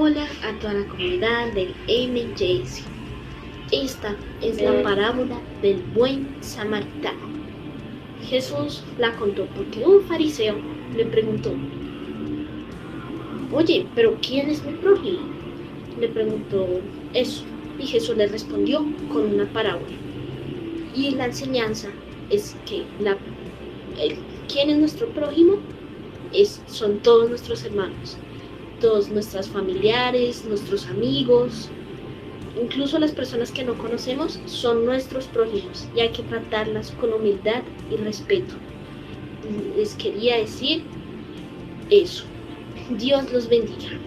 Hola a toda la comunidad del MJC. Esta es la parábola del buen samaritano. Jesús la contó porque un fariseo le preguntó: Oye, pero ¿quién es mi prójimo? Le preguntó eso, y Jesús le respondió con una parábola. Y la enseñanza es que ¿quién es nuestro prójimo? Son todos nuestros hermanos, todos nuestros familiares, nuestros amigos. Incluso las personas que no conocemos son nuestros prójimos y hay que tratarlas con humildad y respeto. Les quería decir eso. Dios los bendiga.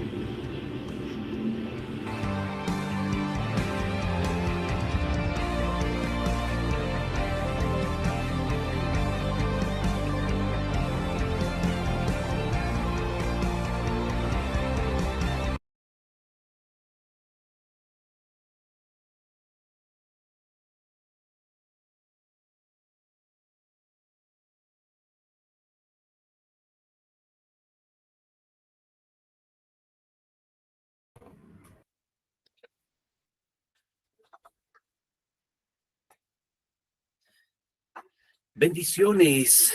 Bendiciones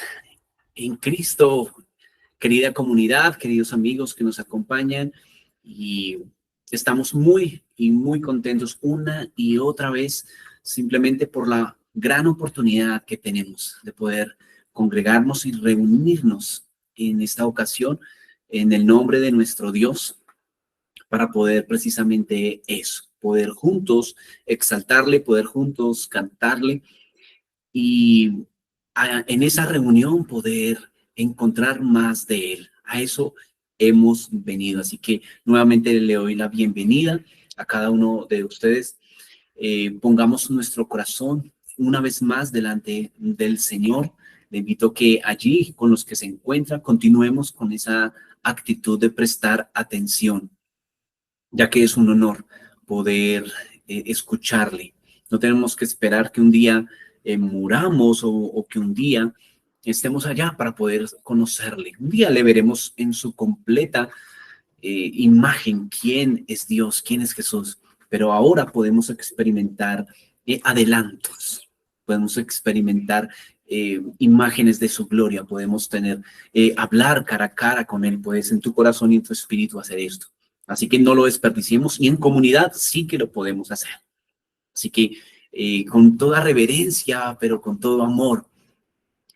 en Cristo, querida comunidad, queridos amigos que nos acompañan, y estamos muy contentos una y otra vez simplemente por la gran oportunidad que tenemos de poder congregarnos y reunirnos en esta ocasión en el nombre de nuestro Dios para poder precisamente eso, poder juntos exaltarle, poder juntos cantarle y en esa reunión poder encontrar más de Él. A eso hemos venido. Así que nuevamente le doy la bienvenida a cada uno de ustedes. Pongamos nuestro corazón una vez más delante del Señor. Le invito que allí, con los que se encuentran, continuemos con esa actitud de prestar atención, ya que es un honor poder escucharle. No tenemos que esperar que un día muramos o que un día estemos allá para poder conocerle. Un día le veremos en su completa imagen quién es Dios, quién es Jesús, pero ahora podemos experimentar adelantos, podemos experimentar imágenes de su gloria, podemos hablar cara a cara con Él, puedes en tu corazón y en tu espíritu hacer esto. Así que no lo desperdiciemos y en comunidad sí que lo podemos hacer. Así que con toda reverencia, pero con todo amor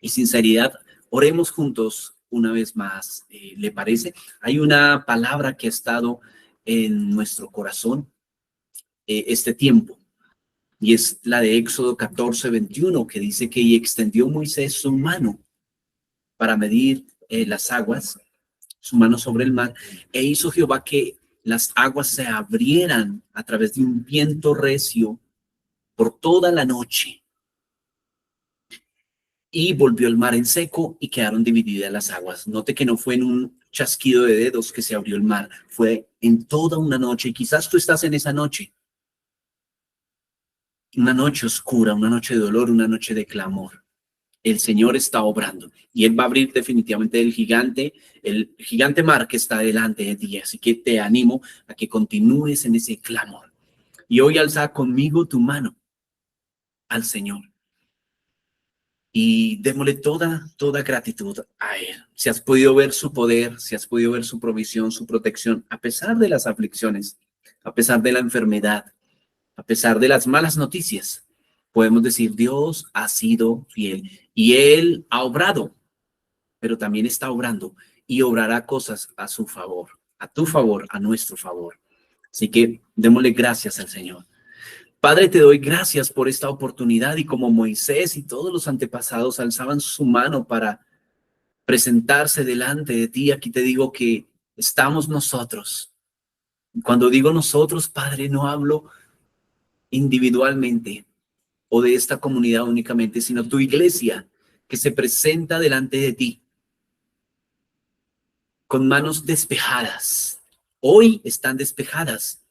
y sinceridad, oremos juntos una vez más. ¿Le parece? Hay una palabra que ha estado en nuestro corazón este tiempo, y es la de Éxodo 14:21, que dice que y extendió Moisés su mano para medir las aguas, su mano sobre el mar, e hizo Jehová que las aguas se abrieran a través de un viento recio por toda la noche. Y volvió el mar en seco y quedaron divididas las aguas. Note que no fue en un chasquido de dedos que se abrió el mar, fue en toda una noche. Y quizás tú estás en esa noche, una noche oscura, una noche de dolor, una noche de clamor. El Señor está obrando y Él va a abrir definitivamente el gigante mar que está delante de ti. Así que te animo a que continúes en ese clamor. Y hoy alza conmigo tu mano al Señor y démosle toda gratitud a Él. Si has podido ver su poder, si has podido ver su provisión, su protección, a pesar de las aflicciones, a pesar de la enfermedad, a pesar de las malas noticias, podemos decir, Dios ha sido fiel y Él ha obrado, pero también está obrando y obrará cosas a su favor, a tu favor, a nuestro favor. Así que démosle gracias al Señor. Padre, te doy gracias por esta oportunidad, y como Moisés y todos los antepasados alzaban su mano para presentarse delante de ti, aquí te digo que estamos nosotros. Cuando digo nosotros, Padre, no hablo individualmente o de esta comunidad únicamente, sino tu iglesia que se presenta delante de ti con manos despejadas. Hoy están despejadas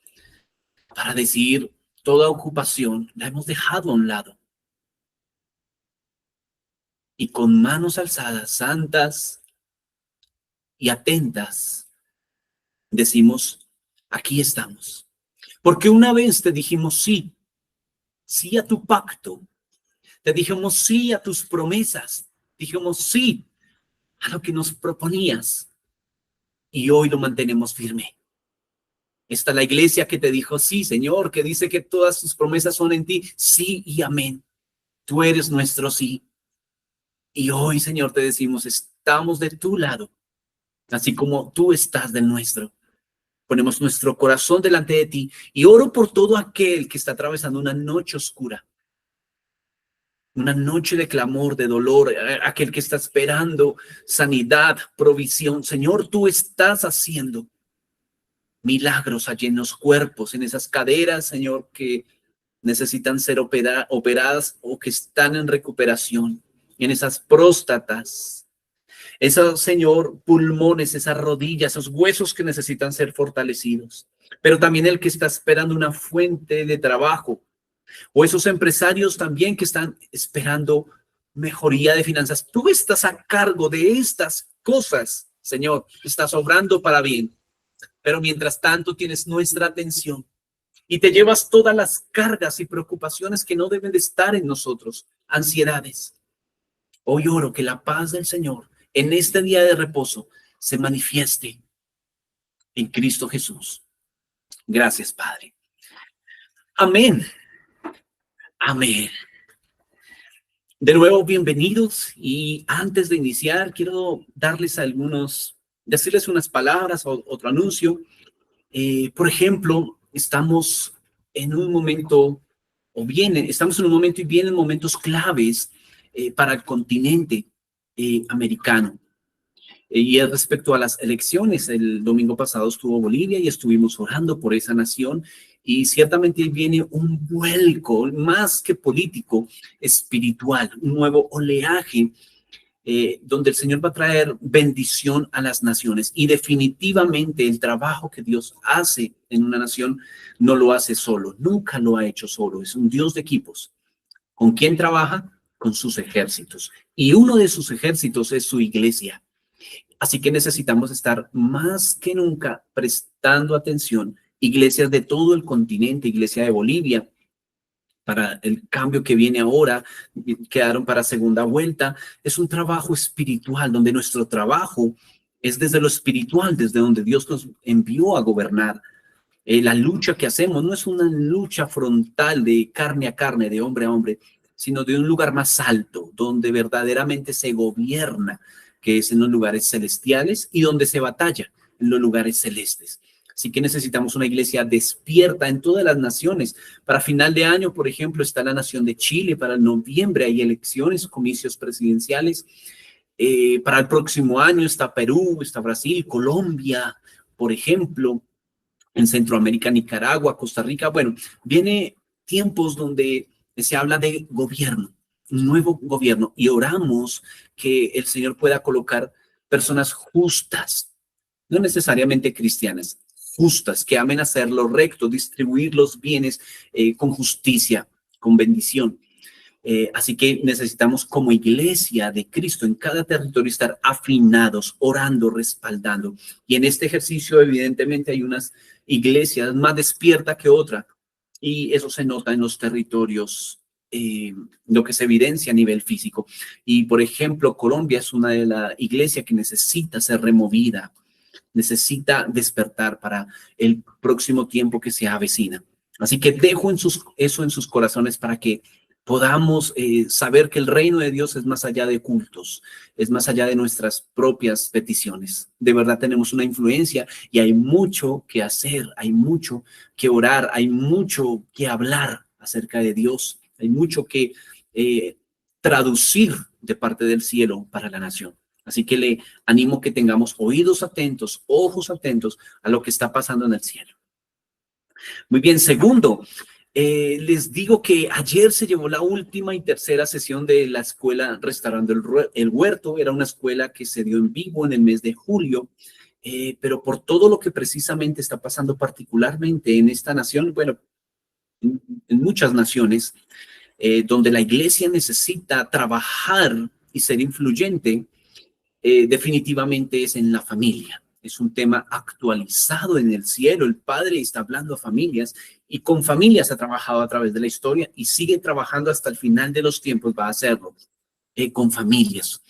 para decir, toda ocupación la hemos dejado a un lado. Y con manos alzadas, santas y atentas, decimos, aquí estamos. Porque una vez te dijimos sí, sí a tu pacto, te dijimos sí a tus promesas, dijimos sí a lo que nos proponías y hoy lo mantenemos firme. Está la iglesia que te dijo sí, Señor, que dice que todas tus promesas son en ti, sí y amén. Tú eres nuestro sí. Y hoy, Señor, te decimos, estamos de tu lado, así como tú estás del nuestro. Ponemos nuestro corazón delante de ti y oro por todo aquel que está atravesando una noche oscura, una noche de clamor, de dolor, aquel que está esperando sanidad, provisión. Señor, tú estás haciendo milagros allí en los cuerpos, en esas caderas, Señor, que necesitan ser operadas o que están en recuperación, en esas próstatas, esos, Señor, pulmones, esas rodillas, esos huesos que necesitan ser fortalecidos. Pero también el que está esperando una fuente de trabajo, o esos empresarios también que están esperando mejoría de finanzas. Tú estás a cargo de estas cosas, Señor, estás obrando para bien. Pero mientras tanto tienes nuestra atención y te llevas todas las cargas y preocupaciones que no deben de estar en nosotros, ansiedades. Hoy oro que la paz del Señor en este día de reposo se manifieste en Cristo Jesús. Gracias, Padre. Amén. Amén. De nuevo, bienvenidos. Y antes de iniciar, quiero decirles unas palabras o otro anuncio. Por ejemplo, estamos en un momento y vienen momentos claves para el continente americano. Y es respecto a las elecciones, el domingo pasado estuvo Bolivia y estuvimos orando por esa nación y ciertamente viene un vuelco más que político, espiritual, un nuevo oleaje donde el Señor va a traer bendición a las naciones y definitivamente el trabajo que Dios hace en una nación no lo hace solo, nunca lo ha hecho solo, es un Dios de equipos. ¿Con quién trabaja? Con sus ejércitos y uno de sus ejércitos es su iglesia. Así que necesitamos estar más que nunca prestando atención, iglesias de todo el continente, iglesia de Bolivia, para el cambio que viene ahora, quedaron para segunda vuelta. Es un trabajo espiritual, donde nuestro trabajo es desde lo espiritual, desde donde Dios nos envió a gobernar. La lucha que hacemos no es una lucha frontal de carne a carne, de hombre a hombre, sino de un lugar más alto, donde verdaderamente se gobierna, que es en los lugares celestiales y donde se batalla en los lugares celestes. Así que necesitamos una iglesia despierta en todas las naciones. Para final de año, por ejemplo, está la nación de Chile. Para noviembre hay elecciones, comicios presidenciales. Para el próximo año está Perú, está Brasil, Colombia, por ejemplo. En Centroamérica, Nicaragua, Costa Rica. Bueno, viene tiempos donde se habla de gobierno, un nuevo gobierno, y oramos que el Señor pueda colocar personas justas, no necesariamente cristianas, justas, que amen hacer lo recto, distribuir los bienes con justicia, con bendición. Así que necesitamos como iglesia de Cristo en cada territorio estar afinados, orando, respaldando. Y en este ejercicio evidentemente hay unas iglesias más despiertas que otra y eso se nota en los territorios, lo que se evidencia a nivel físico. Y por ejemplo, Colombia es una de las iglesias que necesita ser removida, necesita despertar para el próximo tiempo que se avecina. Así que dejo eso en sus corazones para que podamos saber que el reino de Dios es más allá de cultos, es más allá de nuestras propias peticiones. De verdad tenemos una influencia y hay mucho que hacer, hay mucho que orar, hay mucho que hablar acerca de Dios, hay mucho que traducir de parte del cielo para la nación. Así que le animo que tengamos oídos atentos, ojos atentos a lo que está pasando en el cielo. Muy bien, segundo, les digo que ayer se llevó la última y tercera sesión de la escuela Restaurando el Huerto. Era una escuela que se dio en vivo en el mes de julio, pero por todo lo que precisamente está pasando particularmente en esta nación, bueno, en muchas naciones, donde la iglesia necesita trabajar y ser influyente, definitivamente es en la familia, es un tema actualizado en el cielo. El Padre está hablando a familias y con familias ha trabajado a través de la historia y sigue trabajando hasta el final de los tiempos, va a hacerlo con familias.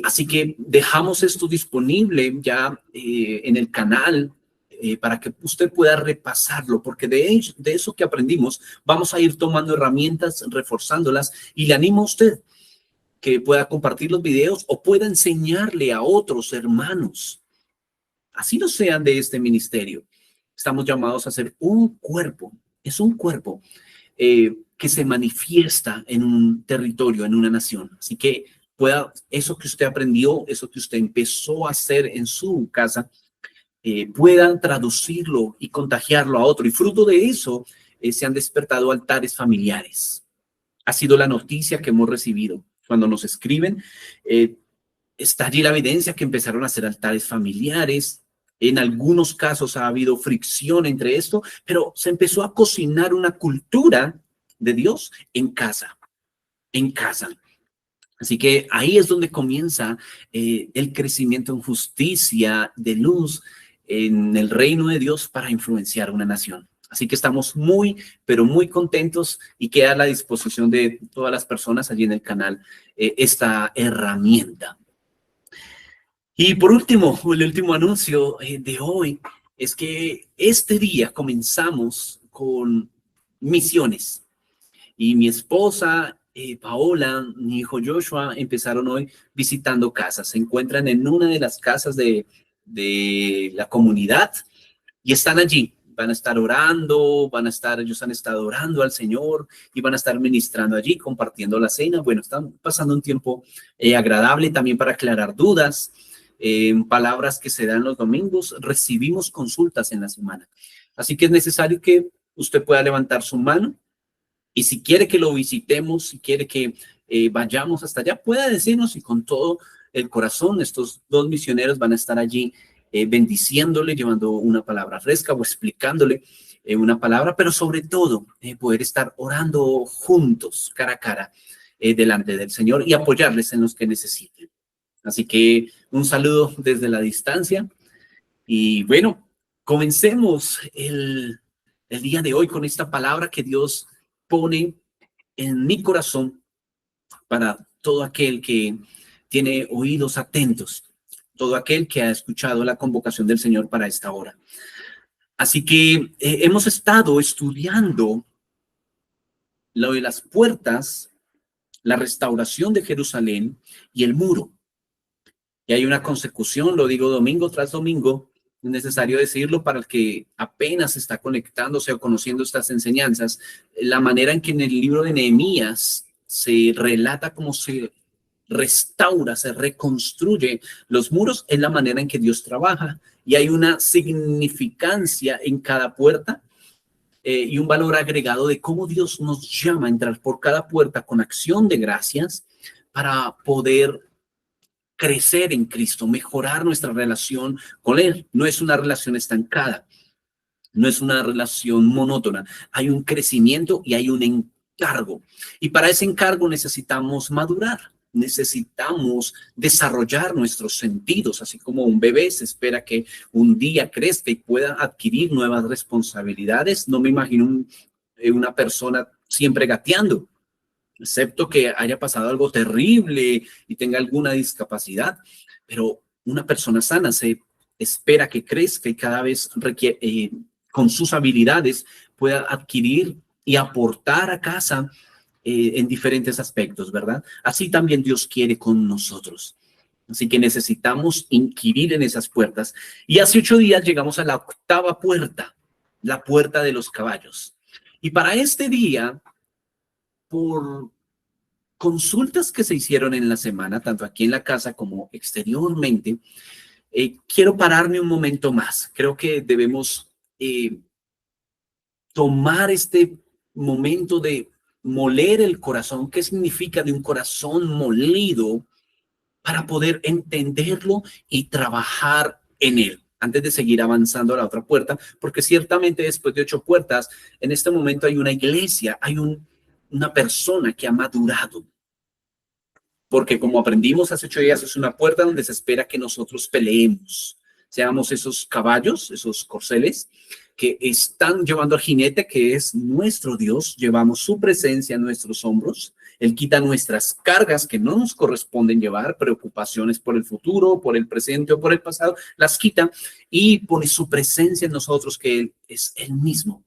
Así que dejamos esto disponible ya en el canal para que usted pueda repasarlo, porque de eso que aprendimos vamos a ir tomando herramientas, reforzándolas, y le animo a usted que pueda compartir los videos o pueda enseñarle a otros hermanos, así no sean de este ministerio. Estamos llamados a ser un cuerpo, es un cuerpo que se manifiesta en un territorio, en una nación. Así que pueda, eso que usted aprendió, eso que usted empezó a hacer en su casa, puedan traducirlo y contagiarlo a otro. Y fruto de eso se han despertado altares familiares. Ha sido la noticia que hemos recibido. Cuando nos escriben, está allí la evidencia que empezaron a hacer altares familiares. En algunos casos ha habido fricción entre esto, pero se empezó a cocinar una cultura de Dios en casa, en casa. Así que ahí es donde comienza el crecimiento en justicia, de luz, en el reino de Dios para influenciar una nación. Así que estamos muy, pero muy contentos y queda a la disposición de todas las personas allí en el canal esta herramienta. Y por último, el último anuncio de hoy es que este día comenzamos con misiones. Y mi esposa, Paola, mi hijo Joshua, empezaron hoy visitando casas. Se encuentran en una de las casas de la comunidad y están allí. Van a estar orando, ellos han estado orando al Señor y van a estar ministrando allí, compartiendo la cena. Bueno, están pasando un tiempo agradable también para aclarar dudas, palabras que se dan los domingos. Recibimos consultas en la semana. Así que es necesario que usted pueda levantar su mano y si quiere que lo visitemos, si quiere que vayamos hasta allá, pueda decirnos, y con todo el corazón, estos dos misioneros van a estar allí bendiciéndole, llevando una palabra fresca o explicándole una palabra, pero sobre todo poder estar orando juntos, cara a cara, delante del Señor y apoyarles en los que necesiten. Así que un saludo desde la distancia y bueno, comencemos el día de hoy con esta palabra que Dios pone en mi corazón para todo aquel que tiene oídos atentos, todo aquel que ha escuchado la convocación del Señor para esta hora. Así que hemos estado estudiando lo de las puertas, la restauración de Jerusalén y el muro. Y hay una consecución, lo digo domingo tras domingo, es necesario decirlo para el que apenas está conectándose o conociendo estas enseñanzas, la manera en que en el libro de Nehemías se relata cómo se restaura, se reconstruye los muros, es la manera en que Dios trabaja y hay una significancia en cada puerta y un valor agregado de cómo Dios nos llama a entrar por cada puerta con acción de gracias para poder crecer en Cristo, mejorar nuestra relación con Él. No es una relación estancada, no es una relación monótona. Hay un crecimiento y hay un encargo. Y para ese encargo necesitamos madurar, necesitamos desarrollar nuestros sentidos, así como un bebé se espera que un día crezca y pueda adquirir nuevas responsabilidades. No me imagino una persona siempre gateando, excepto que haya pasado algo terrible y tenga alguna discapacidad, pero una persona sana se espera que crezca y cada vez con sus habilidades pueda adquirir y aportar a casa en diferentes aspectos, ¿verdad? Así también Dios quiere con nosotros. Así que necesitamos inquirir en esas puertas. Y hace 8 días llegamos a la 8ª puerta, la puerta de los caballos. Y para este día, por consultas que se hicieron en la semana, tanto aquí en la casa como exteriormente, quiero pararme un momento más. Creo que debemos tomar este momento de moler el corazón. ¿Qué significa de un corazón molido? Para poder entenderlo y trabajar en él, antes de seguir avanzando a la otra puerta, porque ciertamente después de 8 puertas, en este momento hay una iglesia, hay una persona que ha madurado. Porque como aprendimos hace 8 días, es una puerta donde se espera que nosotros peleemos, seamos esos caballos, esos corceles, que están llevando al jinete, que es nuestro Dios. Llevamos su presencia en nuestros hombros. Él quita nuestras cargas que no nos corresponden llevar, preocupaciones por el futuro, por el presente o por el pasado, las quita y pone su presencia en nosotros, que Él es Él mismo.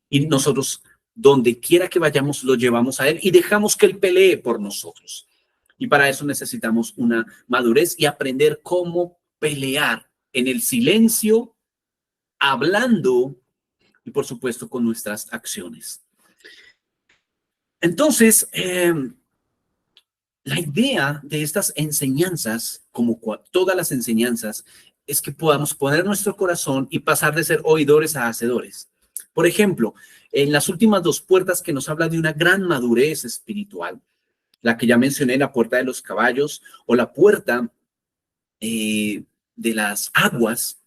Y nosotros, donde quiera que vayamos, lo llevamos a Él y dejamos que Él pelee por nosotros. Y para eso necesitamos una madurez y aprender cómo pelear en el silencio, hablando y, por supuesto, con nuestras acciones. Entonces, la idea de estas enseñanzas, como todas las enseñanzas, es que podamos poner nuestro corazón y pasar de ser oidores a hacedores. Por ejemplo, en las últimas dos puertas que nos habla de una gran madurez espiritual, la que ya mencioné, la puerta de los caballos o la puerta de las aguas,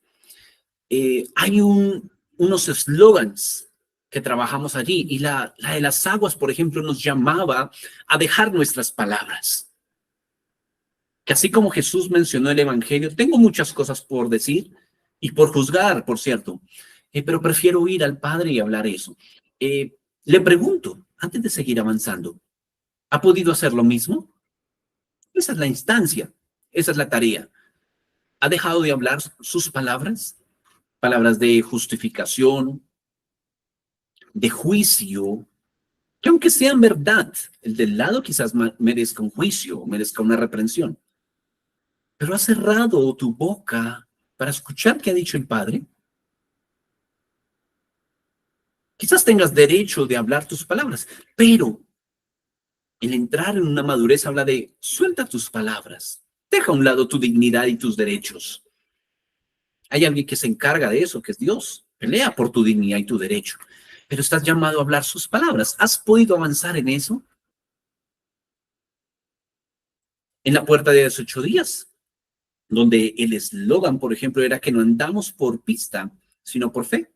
hay unos eslogans que trabajamos allí, y la de las aguas, por ejemplo, nos llamaba a dejar nuestras palabras. Que así como Jesús mencionó el Evangelio, tengo muchas cosas por decir y por juzgar, por cierto, pero prefiero ir al Padre y hablar eso. Le pregunto, antes de seguir avanzando, ¿ha podido hacer lo mismo? Esa es la instancia, esa es la tarea. ¿Ha dejado de hablar sus palabras? Palabras de justificación, de juicio, que aunque sean verdad, el del lado quizás merezca un juicio, merezca una reprensión. Pero ¿has cerrado tu boca para escuchar qué ha dicho el Padre? Quizás tengas derecho de hablar tus palabras, pero el entrar en una madurez habla de suelta tus palabras, deja a un lado tu dignidad y tus derechos. Hay alguien que se encarga de eso, que es Dios. Pelea por tu dignidad y tu derecho. Pero estás llamado a hablar sus palabras. ¿Has podido avanzar en eso? En la puerta de los 8 días, donde el eslogan, por ejemplo, era que no andamos por vista, sino por fe.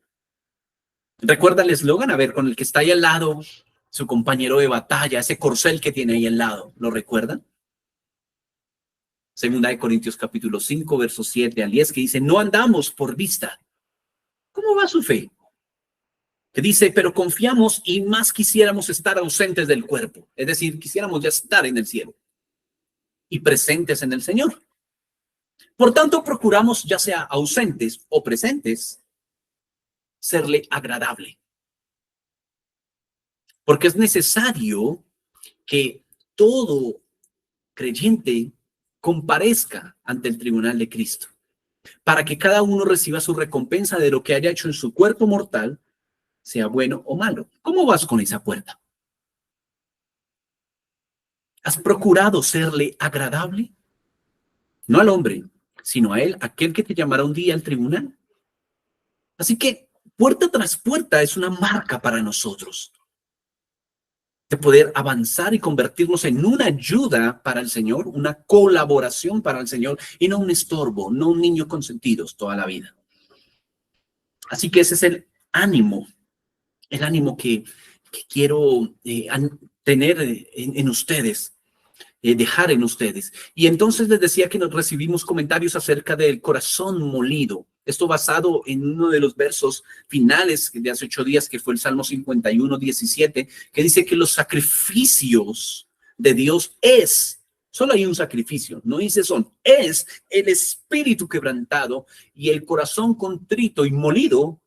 ¿Recuerda el eslogan? A ver, con el que está ahí al lado, su compañero de batalla, ese corcel que tiene ahí al lado. ¿Lo recuerdan? Segunda de Corintios capítulo 5, versos 7 al 10, que dice, no andamos por vista. ¿Cómo va su fe? Que dice, pero confiamos y más quisiéramos estar ausentes del cuerpo. Es decir, quisiéramos ya estar en el cielo y presentes en el Señor. Por tanto, procuramos, ya sea ausentes o presentes, serle agradable. Porque es necesario que todo creyente comparezca ante el tribunal de Cristo, para que cada uno reciba su recompensa de lo que haya hecho en su cuerpo mortal, sea bueno o malo. ¿Cómo vas con esa puerta? ¿Has procurado serle agradable? No al hombre, sino a él, aquel que te llamará un día al tribunal. Así que puerta tras puerta es una marca para nosotros de poder avanzar y convertirnos en una ayuda para el Señor, una colaboración para el Señor y no un estorbo, no un niño consentidos toda la vida. Así que ese es el ánimo que quiero tener en ustedes, dejar en ustedes. Y entonces les decía que nos recibimos comentarios acerca del corazón molido. Esto basado en uno de los versos finales de hace 8 días, que fue el Salmo 51, 17, que dice que los sacrificios de Dios solo hay un sacrificio, no dice son, es el espíritu quebrantado y el corazón contrito y molido,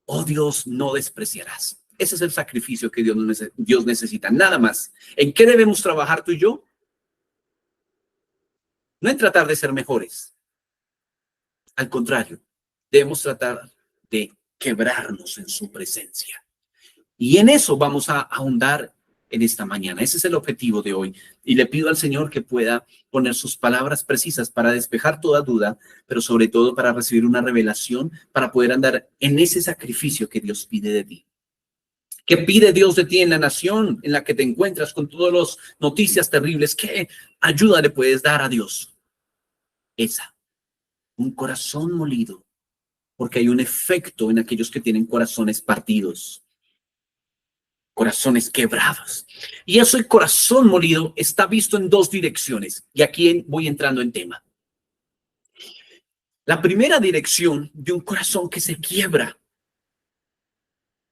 oh Dios, no despreciarás. Ese es el sacrificio que Dios necesita, nada más. ¿En qué debemos trabajar tú y yo? No en tratar de ser mejores. Al contrario, debemos tratar de quebrarnos en su presencia. Y en eso vamos a ahondar en esta mañana. Ese es el objetivo de hoy. Y le pido al Señor que pueda poner sus palabras precisas para despejar toda duda, pero sobre todo para recibir una revelación, para poder andar en ese sacrificio que Dios pide de ti. ¿Qué pide Dios de ti en la nación en la que te encuentras con todas las noticias terribles? ¿Qué ayuda le puedes dar a Dios? Un corazón molido, porque hay un efecto en aquellos que tienen corazones partidos, corazones quebrados. Y ese corazón molido está visto en 2 direcciones. Y aquí voy entrando en tema. La primera dirección de un corazón que se quiebra,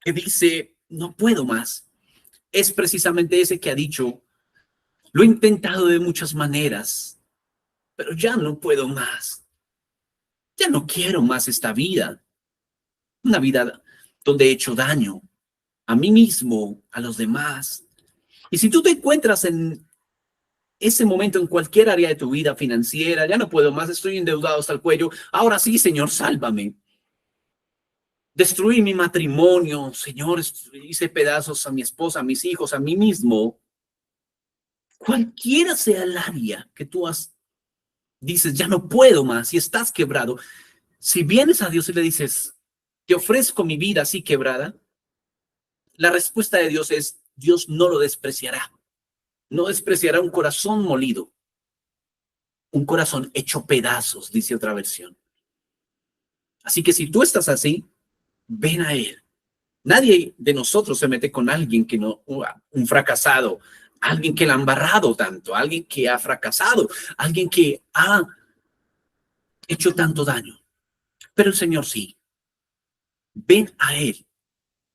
que dice, no puedo más, es precisamente ese que ha dicho, lo he intentado de muchas maneras, pero ya no puedo más. Ya no quiero más esta vida. Una vida donde he hecho daño a mí mismo, a los demás. Y si tú te encuentras en ese momento en cualquier área de tu vida financiera, ya no puedo más, estoy endeudado hasta el cuello, ahora sí, Señor, sálvame. Destruí mi matrimonio, Señor, hice pedazos a mi esposa, a mis hijos, a mí mismo. Cualquiera sea el área que tú dices, ya no puedo más y estás quebrado. Si vienes a Dios y le dices, te ofrezco mi vida así quebrada, la respuesta de Dios es, Dios no lo despreciará. No despreciará un corazón molido, un corazón hecho pedazos, dice otra versión. Así que si tú estás así, ven a Él. Nadie de nosotros se mete con alguien que no, un fracasado, alguien que la ha embarrado tanto, alguien que ha fracasado, alguien que ha hecho tanto daño. Pero el Señor sí. Ven a Él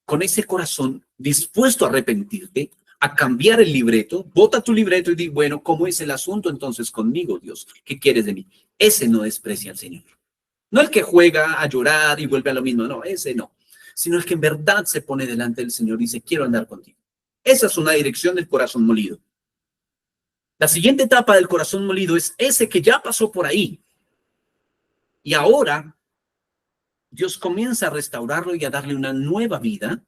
con ese corazón dispuesto a arrepentirte, a cambiar el libreto, bota tu libreto y di, bueno, ¿cómo es el asunto entonces conmigo, Dios? ¿Qué quieres de mí? Ese no desprecia al Señor. No el que juega a llorar y vuelve a lo mismo, no, ese no. Sino el que en verdad se pone delante del Señor y dice, quiero andar contigo. Esa es una dirección del corazón molido. La siguiente etapa del corazón molido es ese que ya pasó por ahí. Y ahora Dios comienza a restaurarlo y a darle una nueva vida.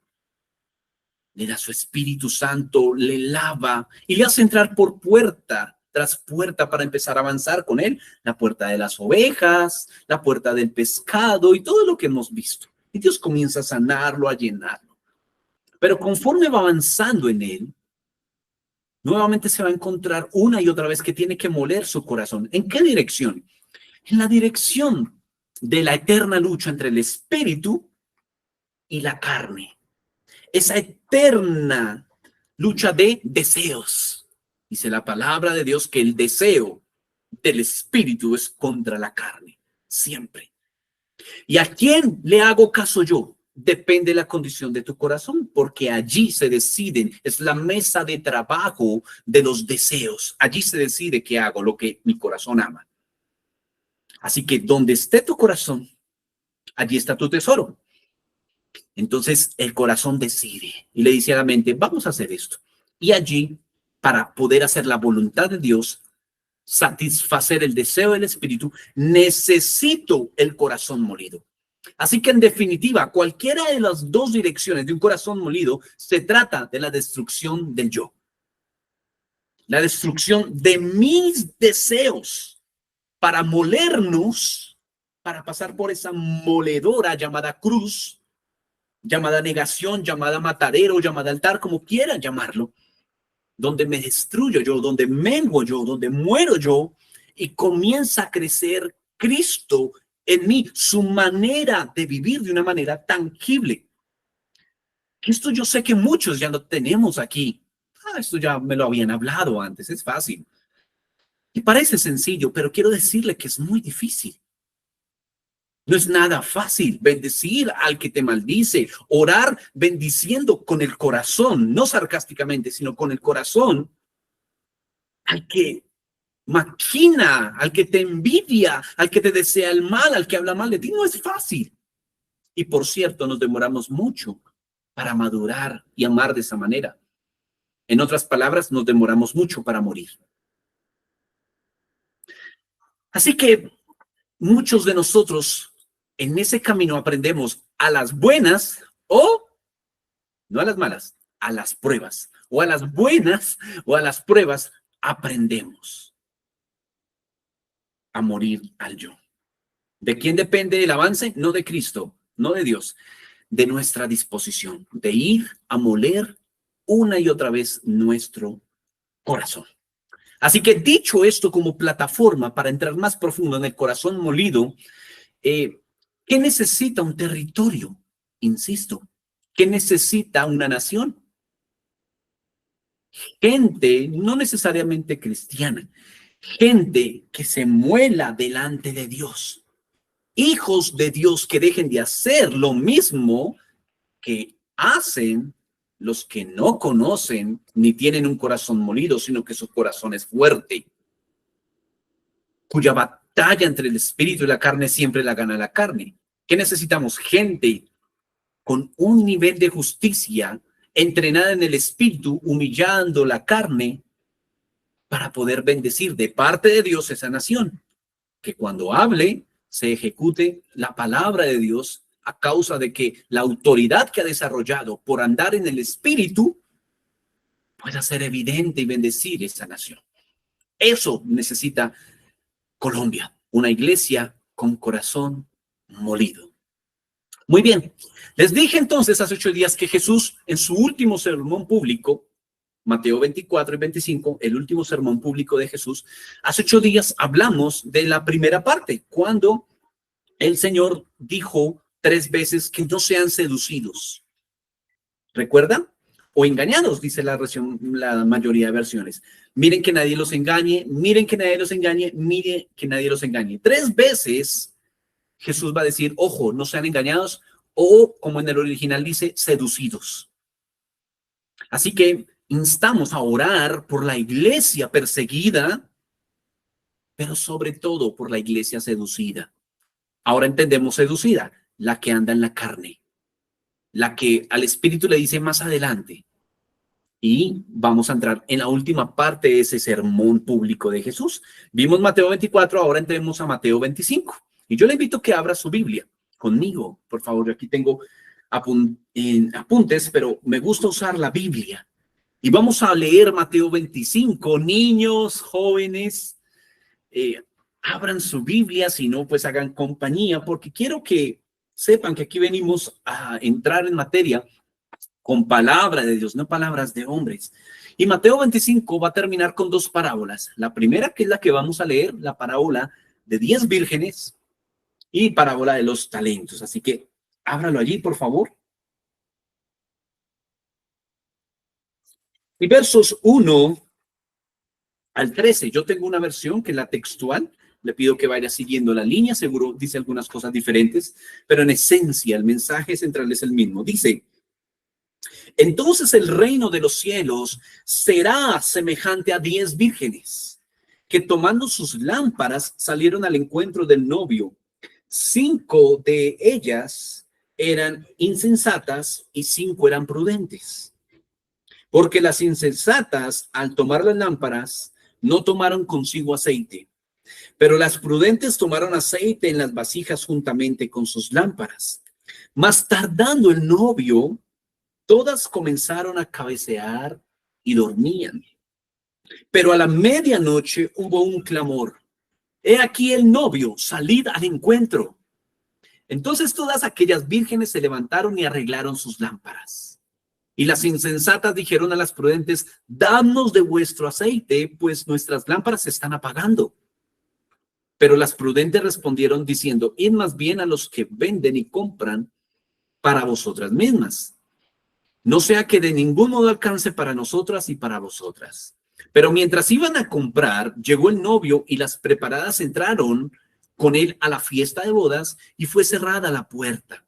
Le da su Espíritu Santo, le lava y le hace entrar por puerta tras puerta para empezar a avanzar con él. La puerta de las ovejas, la puerta del pescado y todo lo que hemos visto. Y Dios comienza a sanarlo, a llenarlo. Pero conforme va avanzando en él, nuevamente se va a encontrar una y otra vez que tiene que moler su corazón. ¿En qué dirección? En la dirección de la eterna lucha entre el espíritu y la carne. Esa eterna lucha de deseos. Dice la palabra de Dios que el deseo del espíritu es contra la carne, siempre. ¿Y a quién le hago caso yo? Depende de la condición de tu corazón, porque allí se deciden, es la mesa de trabajo de los deseos. Allí se decide qué hago, lo que mi corazón ama. Así que donde esté tu corazón, allí está tu tesoro. Entonces el corazón decide y le dice a la mente, vamos a hacer esto. Y allí, para poder hacer la voluntad de Dios, satisfacer el deseo del espíritu, necesito el corazón molido. Así que en definitiva, cualquiera de las dos direcciones de un corazón molido se trata de la destrucción del yo. La destrucción de mis deseos para molernos, para pasar por esa moledora llamada cruz, llamada negación, llamada matadero, llamada altar, como quieran llamarlo, donde me destruyo yo, donde menguo yo, donde muero yo, y comienza a crecer Cristo en mí, su manera de vivir de una manera tangible. Esto yo sé que muchos ya lo tenemos aquí. Esto ya me lo habían hablado antes, es fácil. Y parece sencillo, pero quiero decirle que es muy difícil. No es nada fácil bendecir al que te maldice, orar bendiciendo con el corazón, no sarcásticamente, sino con el corazón, al que maquina, al que te envidia, al que te desea el mal, al que habla mal de ti. No es fácil. Y por cierto, nos demoramos mucho para madurar y amar de esa manera. En otras palabras, nos demoramos mucho para morir. Así que muchos de nosotros en ese camino aprendemos a las buenas o no a las malas, a las pruebas. O a las buenas o a las pruebas aprendemos a morir al yo. ¿De quién depende el avance? No de Cristo, no de Dios, de nuestra disposición, de ir a moler una y otra vez nuestro corazón. Así que dicho esto como plataforma para entrar más profundo en el corazón molido, ¿qué necesita un territorio? Insisto, ¿qué necesita una nación? Gente no necesariamente cristiana, gente que se muela delante de Dios. hijos de Dios que dejen de hacer lo mismo que hacen los que no conocen ni tienen un corazón molido, sino que su corazón es fuerte, cuya batalla entre el espíritu y la carne siempre la gana la carne. ¿Qué necesitamos? Gente con un nivel de justicia entrenada en el espíritu, humillando la carne para poder bendecir de parte de Dios esa nación. Que cuando hable, se ejecute la palabra de Dios a causa de que la autoridad que ha desarrollado por andar en el espíritu pueda ser evidente y bendecir esa nación. Eso necesita Colombia, una iglesia con corazón molido. Muy bien, les dije entonces hace 8 días que Jesús en su último sermón público, Mateo 24 y 25, el último sermón público de Jesús, hace 8 días hablamos de la primera parte, cuando el Señor dijo 3 veces que no sean seducidos. ¿Recuerdan? O engañados, dice la mayoría de versiones. Miren que nadie los engañe, miren que nadie los engañe, miren que nadie los engañe. 3 veces Jesús va a decir, ojo, no sean engañados, o como en el original dice, seducidos. Así que instamos a orar por la iglesia perseguida, pero sobre todo por la iglesia seducida. Ahora entendemos seducida, la que anda en la carne, la que al espíritu le dice más adelante. Y vamos a entrar en la última parte de ese sermón público de Jesús. Vimos Mateo 24, ahora entremos a Mateo 25. Y yo le invito a que abra su Biblia conmigo, por favor. Aquí tengo apuntes, pero me gusta usar la Biblia. Y vamos a leer Mateo 25. Niños, jóvenes, abran su Biblia, si no, pues hagan compañía, porque quiero que sepan que aquí venimos a entrar en materia con palabra de Dios, no palabras de hombres. Y Mateo 25 va a terminar con 2 parábolas. La primera, que es la que vamos a leer, la parábola de 10 vírgenes y parábola de los talentos. Así que ábralo allí, por favor. Y versos 1 al 13. Yo tengo una versión que es la textual. Le pido que vaya siguiendo la línea. Seguro dice algunas cosas diferentes, pero en esencia el mensaje central es el mismo. Dice: entonces el reino de los cielos será semejante a 10 vírgenes que tomando sus lámparas salieron al encuentro del novio. 5 de ellas eran insensatas y 5 eran prudentes. Porque las insensatas, al tomar las lámparas, no tomaron consigo aceite, pero las prudentes tomaron aceite en las vasijas juntamente con sus lámparas. Mas tardando el novio, todas comenzaron a cabecear y dormían. Pero a la medianoche hubo un clamor: he aquí el novio, salid al encuentro. Entonces todas aquellas vírgenes se levantaron y arreglaron sus lámparas. Y las insensatas dijeron a las prudentes: dadnos de vuestro aceite, pues nuestras lámparas se están apagando. Pero las prudentes respondieron diciendo: id más bien a los que venden y compran para vosotras mismas, no sea que de ningún modo alcance para nosotras y para vosotras. Pero mientras iban a comprar, llegó el novio y las preparadas entraron con él a la fiesta de bodas y fue cerrada la puerta.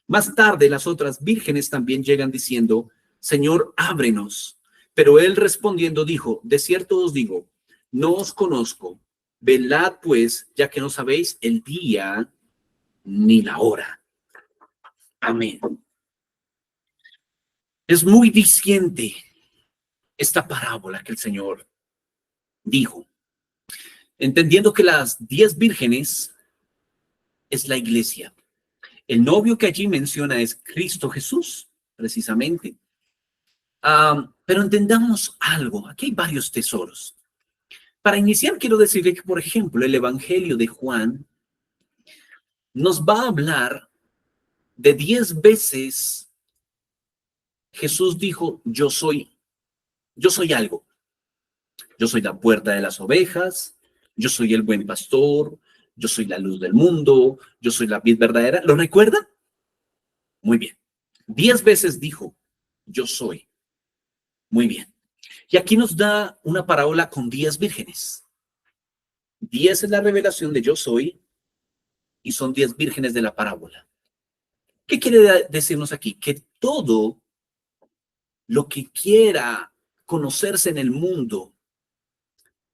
Más tarde las otras vírgenes también llegan diciendo: Señor, ábrenos. Pero él respondiendo dijo: de cierto os digo, no os conozco. Velad pues, ya que no sabéis el día ni la hora. Amén. Es muy diciente esta parábola que el Señor dijo, entendiendo que las 10 vírgenes es la iglesia. El novio que allí menciona es Cristo Jesús, precisamente. Pero entendamos algo, aquí hay varios tesoros. Para iniciar, quiero decirle que, por ejemplo, el Evangelio de Juan nos va a hablar de 10 veces Jesús dijo: yo soy algo. Yo soy la puerta de las ovejas, yo soy el buen pastor, yo soy la luz del mundo, yo soy la vid verdadera. ¿Lo recuerda? Muy bien. 10 veces dijo: yo soy. Muy bien. Y aquí nos da una parábola con 10 vírgenes. 10 es la revelación de yo soy. y son 10 vírgenes de la parábola. ¿Qué quiere decirnos aquí? Que todo lo que quiera conocerse en el mundo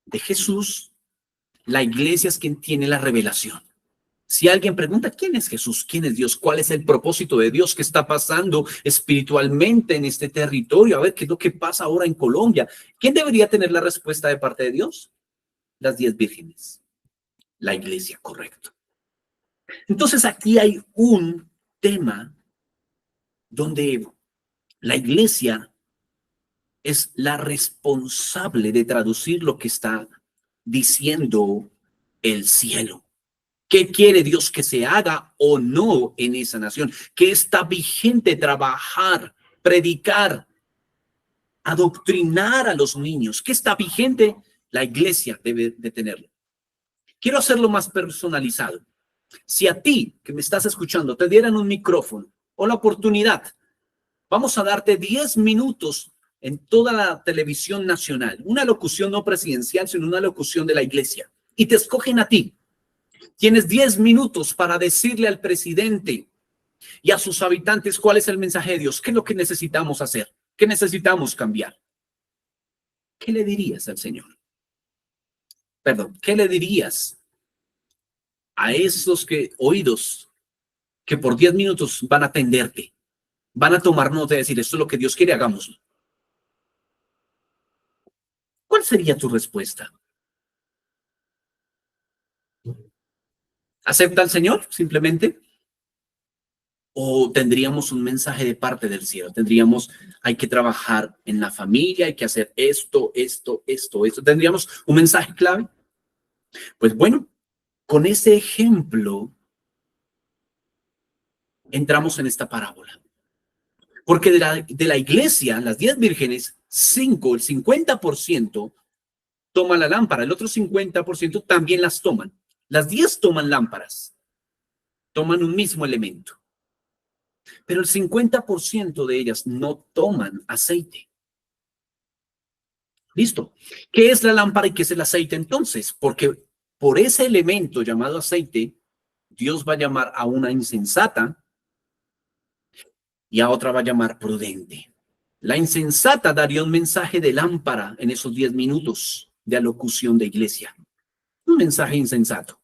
de Jesús, la iglesia es quien tiene la revelación. Si alguien pregunta, ¿quién es Jesús? ¿Quién es Dios? ¿Cuál es el propósito de Dios? ¿Qué está pasando espiritualmente en este territorio? A ver, ¿qué es lo que pasa ahora en Colombia? ¿Quién debería tener la respuesta de parte de Dios? Las 10 vírgenes. La iglesia, correcto. Entonces aquí hay un tema donde la iglesia es la responsable de traducir lo que está diciendo el cielo. ¿Qué quiere Dios que se haga o no en esa nación? ¿Qué está vigente trabajar, predicar, adoctrinar a los niños? ¿Qué está vigente? La iglesia debe de tenerlo. Quiero hacerlo más personalizado. Si a ti, que me estás escuchando, te dieran un micrófono o la oportunidad, vamos a darte 10 minutos en toda la televisión nacional, una locución no presidencial, sino una locución de la iglesia, y te escogen a ti. Tienes 10 minutos para decirle al presidente y a sus habitantes cuál es el mensaje de Dios, qué es lo que necesitamos hacer, qué necesitamos cambiar. ¿Qué le dirías al Señor? Perdón, ¿qué le dirías a esos oídos que por 10 minutos van a atenderte, van a tomar nota de decir, esto es lo que Dios quiere, hagámoslo? ¿Cuál sería tu respuesta? ¿Acepta al Señor simplemente? ¿O tendríamos un mensaje de parte del cielo? Tendríamos, hay que trabajar en la familia, hay que hacer esto. ¿Tendríamos un mensaje clave? Pues bueno, con ese ejemplo entramos en esta parábola. Porque de la iglesia, las 10 vírgenes, el 50% toma la lámpara, el otro 50% también las toman. Las 10 toman lámparas, toman un mismo elemento. Pero el 50% de ellas no toman aceite. Listo. ¿Qué es la lámpara y qué es el aceite entonces? Porque por ese elemento llamado aceite, Dios va a llamar a una insensata y a otra va a llamar prudente. La insensata daría un mensaje de lámpara en esos 10 minutos de alocución de iglesia. Un mensaje insensato.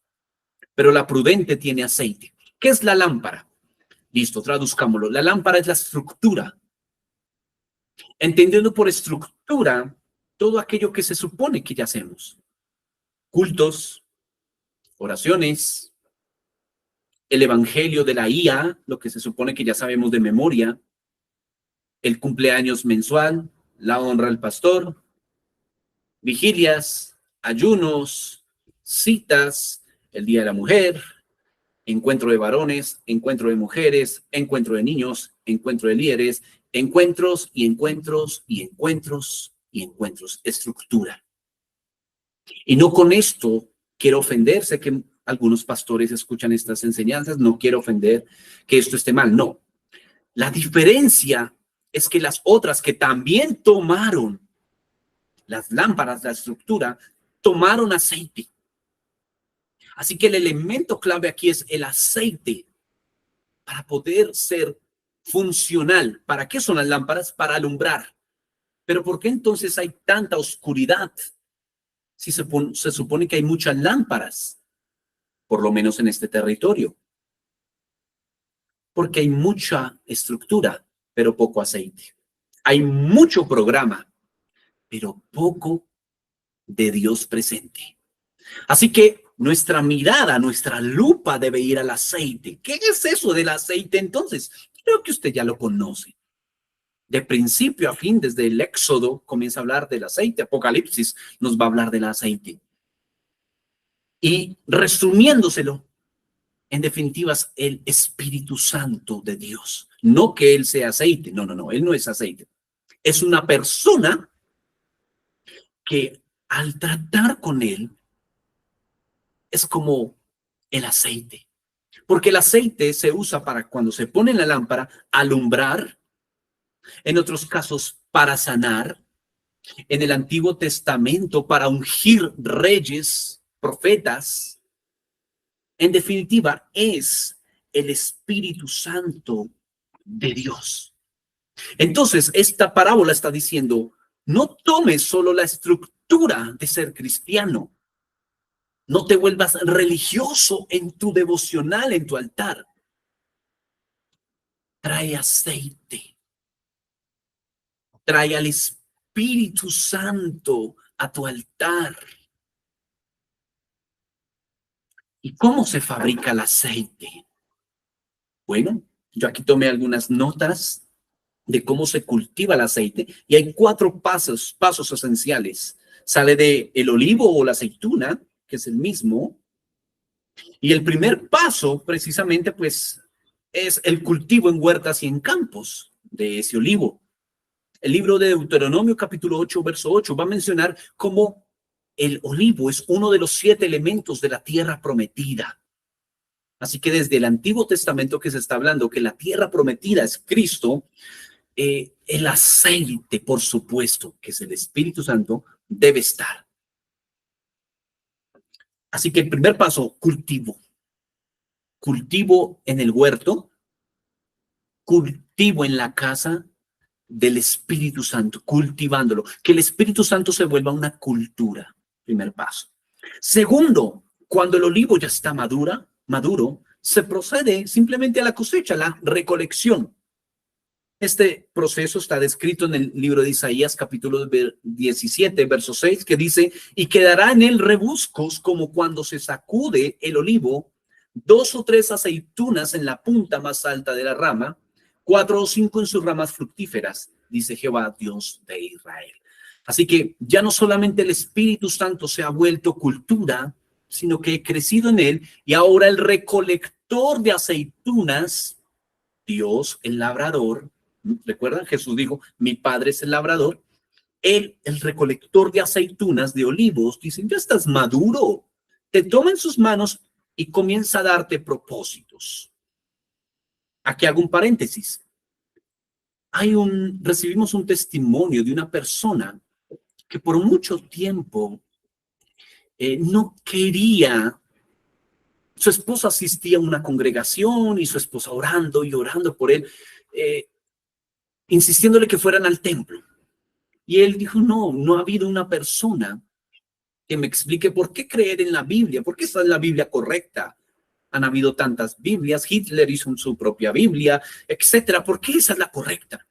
Pero la prudente tiene aceite. ¿Qué es la lámpara? Listo, traduzcámoslo. La lámpara es la estructura. Entendiendo por estructura todo aquello que se supone que ya hacemos. Cultos, oraciones, el evangelio de la IA, lo que se supone que ya sabemos de memoria, el cumpleaños mensual, la honra al pastor, vigilias, ayunos, citas, el Día de la Mujer, encuentro de varones, encuentro de mujeres, encuentro de niños, encuentro de líderes, encuentros y encuentros y encuentros y encuentros, estructura. Y no con esto quiero ofender, sé que algunos pastores escuchan estas enseñanzas, no quiero ofender que esto esté mal, no. La diferencia es que las otras que también tomaron las lámparas, la estructura, tomaron aceite. Así que el elemento clave aquí es el aceite para poder ser funcional. ¿Para qué son las lámparas? Para alumbrar. Pero ¿por qué entonces hay tanta oscuridad? Si se supone que hay muchas lámparas, por lo menos en este territorio. Porque hay mucha estructura, pero poco aceite. Hay mucho programa, pero poco de Dios presente. Así que nuestra mirada, nuestra lupa debe ir al aceite. ¿Qué es eso del aceite entonces? Creo que usted ya lo conoce. De principio a fin, desde el Éxodo, comienza a hablar del aceite. Apocalipsis nos va a hablar del aceite. Y resumiéndoselo, en definitiva, es el Espíritu Santo de Dios. No que Él sea aceite. No, Él no es aceite. Es una persona que al tratar con Él, es como el aceite. Porque el aceite se usa para cuando se pone en la lámpara, alumbrar. En otros casos, para sanar. En el Antiguo Testamento, para ungir reyes, profetas. En definitiva, es el Espíritu Santo de Dios. Entonces, esta parábola está diciendo, no tomes solo la estructura de ser cristiano. No te vuelvas religioso en tu devocional, en tu altar. Trae aceite. Trae al Espíritu Santo a tu altar. ¿Y cómo se fabrica el aceite? Bueno, yo aquí tomé algunas notas de cómo se cultiva el aceite y hay 4 pasos esenciales. Sale del olivo o la aceituna, que es el mismo, y el primer paso precisamente pues es el cultivo en huertas y en campos de ese olivo. El libro de Deuteronomio capítulo 8 verso 8 va a mencionar cómo el olivo es uno de los 7 elementos de la tierra prometida. Así que desde el Antiguo Testamento que se está hablando que la tierra prometida es Cristo, el aceite, por supuesto, que es el Espíritu Santo, debe estar. Así que el primer paso, cultivo. Cultivo en el huerto, cultivo en la casa del Espíritu Santo, cultivándolo. Que el Espíritu Santo se vuelva una cultura, primer paso. Segundo, cuando el olivo ya está maduro, se procede simplemente a la cosecha, la recolección. Este proceso está descrito en el libro de Isaías, capítulo 17, verso 6, que dice, y quedará en él rebuscos como cuando se sacude el olivo, 2 o 3 aceitunas en la punta más alta de la rama, 4 o 5 en sus ramas fructíferas, dice Jehová, Dios de Israel. Así que ya no solamente el Espíritu Santo se ha vuelto cultura, sino que he crecido en él y ahora el recolector de aceitunas, Dios, el labrador, ¿recuerdan? Jesús dijo, mi Padre es el labrador. Él, el recolector de aceitunas, de olivos, dicen, ya estás maduro. Te toma en sus manos y comienza a darte propósitos. Aquí hago un paréntesis. Recibimos un testimonio de una persona que por mucho tiempo no quería. Su esposa asistía a una congregación y su esposa orando y orando por él, insistiéndole que fueran al templo. Y él dijo, no ha habido una persona que me explique por qué creer en la Biblia, por qué esta es la Biblia correcta. Han habido tantas Biblias, Hitler hizo su propia Biblia, etcétera. ¿Por qué esa es la correcta?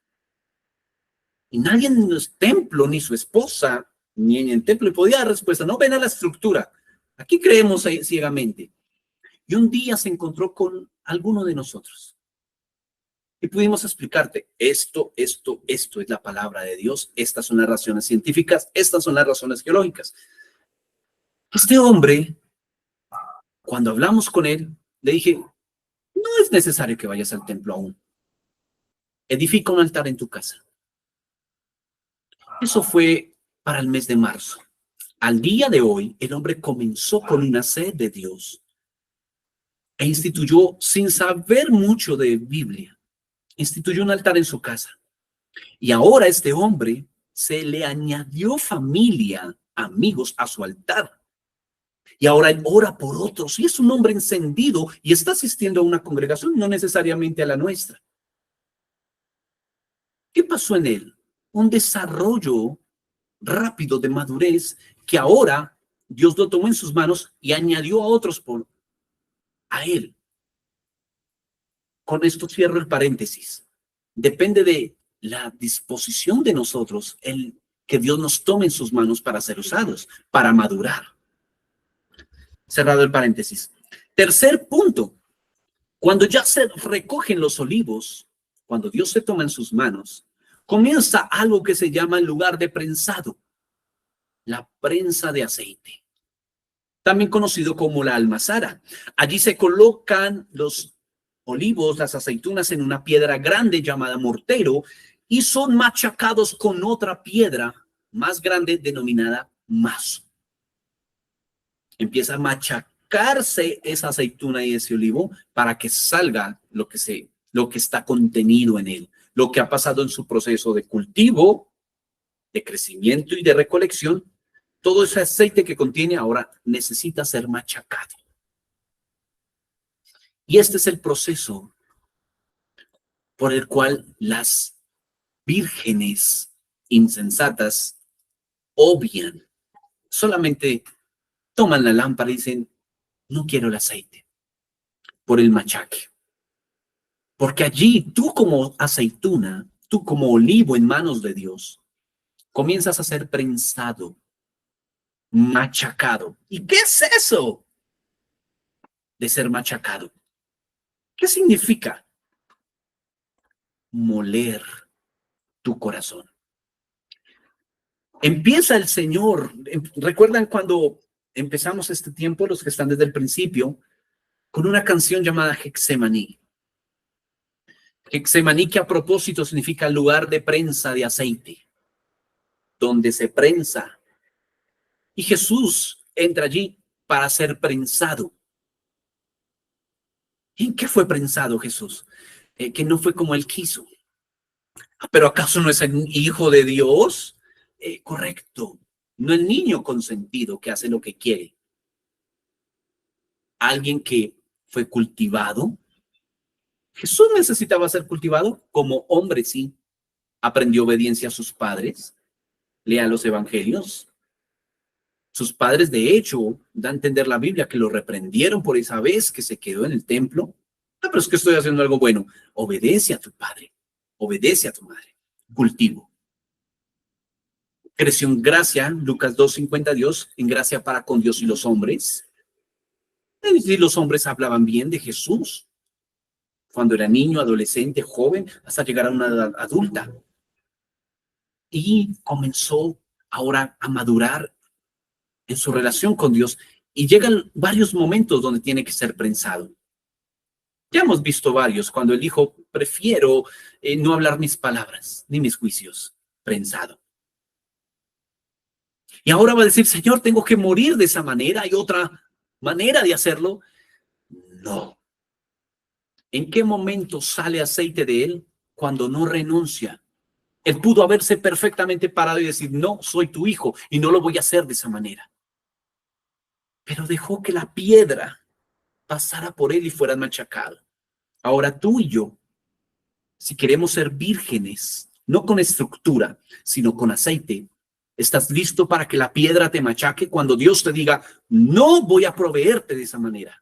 Y nadie en el templo, ni su esposa, ni en el templo le podía dar respuesta. No, ven a la estructura. Aquí creemos ciegamente. Y un día se encontró con alguno de nosotros. Y pudimos explicarte, esto es la palabra de Dios, estas son las razones científicas, estas son las razones geológicas. Este hombre, cuando hablamos con él, le dije, no es necesario que vayas al templo aún. Edifica un altar en tu casa. Eso fue para el mes de marzo. Al día de hoy, el hombre comenzó con una sed de Dios e instituyó, sin saber mucho de Biblia, instituyó un altar en su casa. Y ahora este hombre se le añadió familia, amigos a su altar. Y ahora él ora por otros. Y es un hombre encendido y está asistiendo a una congregación, no necesariamente a la nuestra. ¿Qué pasó en él? Un desarrollo rápido de madurez que ahora Dios lo tomó en sus manos y añadió a otros a él. Con esto cierro el paréntesis. Depende de la disposición de nosotros, el que Dios nos tome en sus manos para ser usados, para madurar. Cerrado el paréntesis. Tercer punto. Cuando ya se recogen los olivos, cuando Dios se toma en sus manos, comienza algo que se llama el lugar de prensado, la prensa de aceite, también conocido como la almazara. Allí se colocan los olivos, las aceitunas en una piedra grande llamada mortero y son machacados con otra piedra más grande denominada mazo. Empieza a machacarse esa aceituna y ese olivo para que salga lo que está contenido en él, lo que ha pasado en su proceso de cultivo, de crecimiento y de recolección. Todo ese aceite que contiene ahora necesita ser machacado. Y este es el proceso por el cual las vírgenes insensatas obvian, solamente toman la lámpara y dicen, no quiero el aceite, por el machaque. Porque allí tú como aceituna, tú como olivo en manos de Dios, comienzas a ser prensado, machacado. ¿Y qué es eso de ser machacado? ¿Qué significa? Moler tu corazón. Empieza el Señor. ¿Recuerdan cuando empezamos este tiempo, los que están desde el principio, con una canción llamada Getsemaní? Getsemaní, que a propósito significa lugar de prensa de aceite, donde se prensa. Y Jesús entra allí para ser prensado. ¿En qué fue prensado Jesús? Que no fue como él quiso. ¿Pero acaso no es el hijo de Dios? Correcto. No el niño consentido que hace lo que quiere. Alguien que fue cultivado. Jesús necesitaba ser cultivado como hombre, sí. Aprendió obediencia a sus padres. Lea los evangelios. Sus padres, de hecho, da a entender la Biblia que lo reprendieron por esa vez que se quedó en el templo. Ah, pero es que estoy haciendo algo bueno. Obedece a tu padre. Obedece a tu madre. Cultivo. Creció en gracia, Lucas 2:50, Dios, en gracia para con Dios y los hombres. Y los hombres hablaban bien de Jesús cuando era niño, adolescente, joven, hasta llegar a una edad adulta. Y comenzó ahora a madurar en su relación con Dios. Y llegan varios momentos donde tiene que ser prensado. Ya hemos visto varios, cuando él dijo, prefiero no hablar mis palabras, ni mis juicios, prensado. Y ahora va a decir, Señor, tengo que morir de esa manera. ¿Hay otra manera de hacerlo? No. ¿En qué momento sale aceite de él? Cuando no renuncia. Él pudo haberse perfectamente parado y decir, no, soy tu hijo y no lo voy a hacer de esa manera. Pero dejó que la piedra pasara por él y fuera machacado. Ahora tú y yo, si queremos ser vírgenes, no con estructura, sino con aceite, ¿estás listo para que la piedra te machaque cuando Dios te diga, no voy a proveerte de esa manera?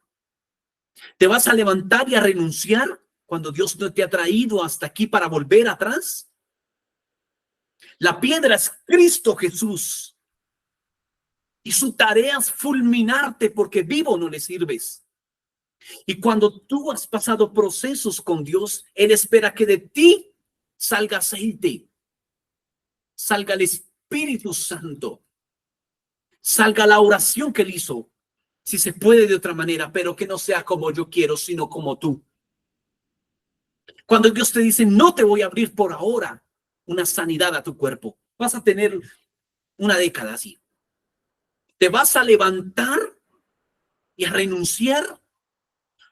¿Te vas a levantar y a renunciar cuando Dios no te ha traído hasta aquí para volver atrás? La piedra es Cristo Jesús. Y su tarea es fulminarte porque vivo no le sirves. Y cuando tú has pasado procesos con Dios, Él espera que de ti salga aceite, salga el Espíritu Santo, salga la oración que Él hizo, si se puede de otra manera, pero que no sea como yo quiero, sino como tú. Cuando Dios te dice, no te voy a abrir por ahora una sanidad a tu cuerpo, vas a tener una década así. ¿Te vas a levantar y a renunciar?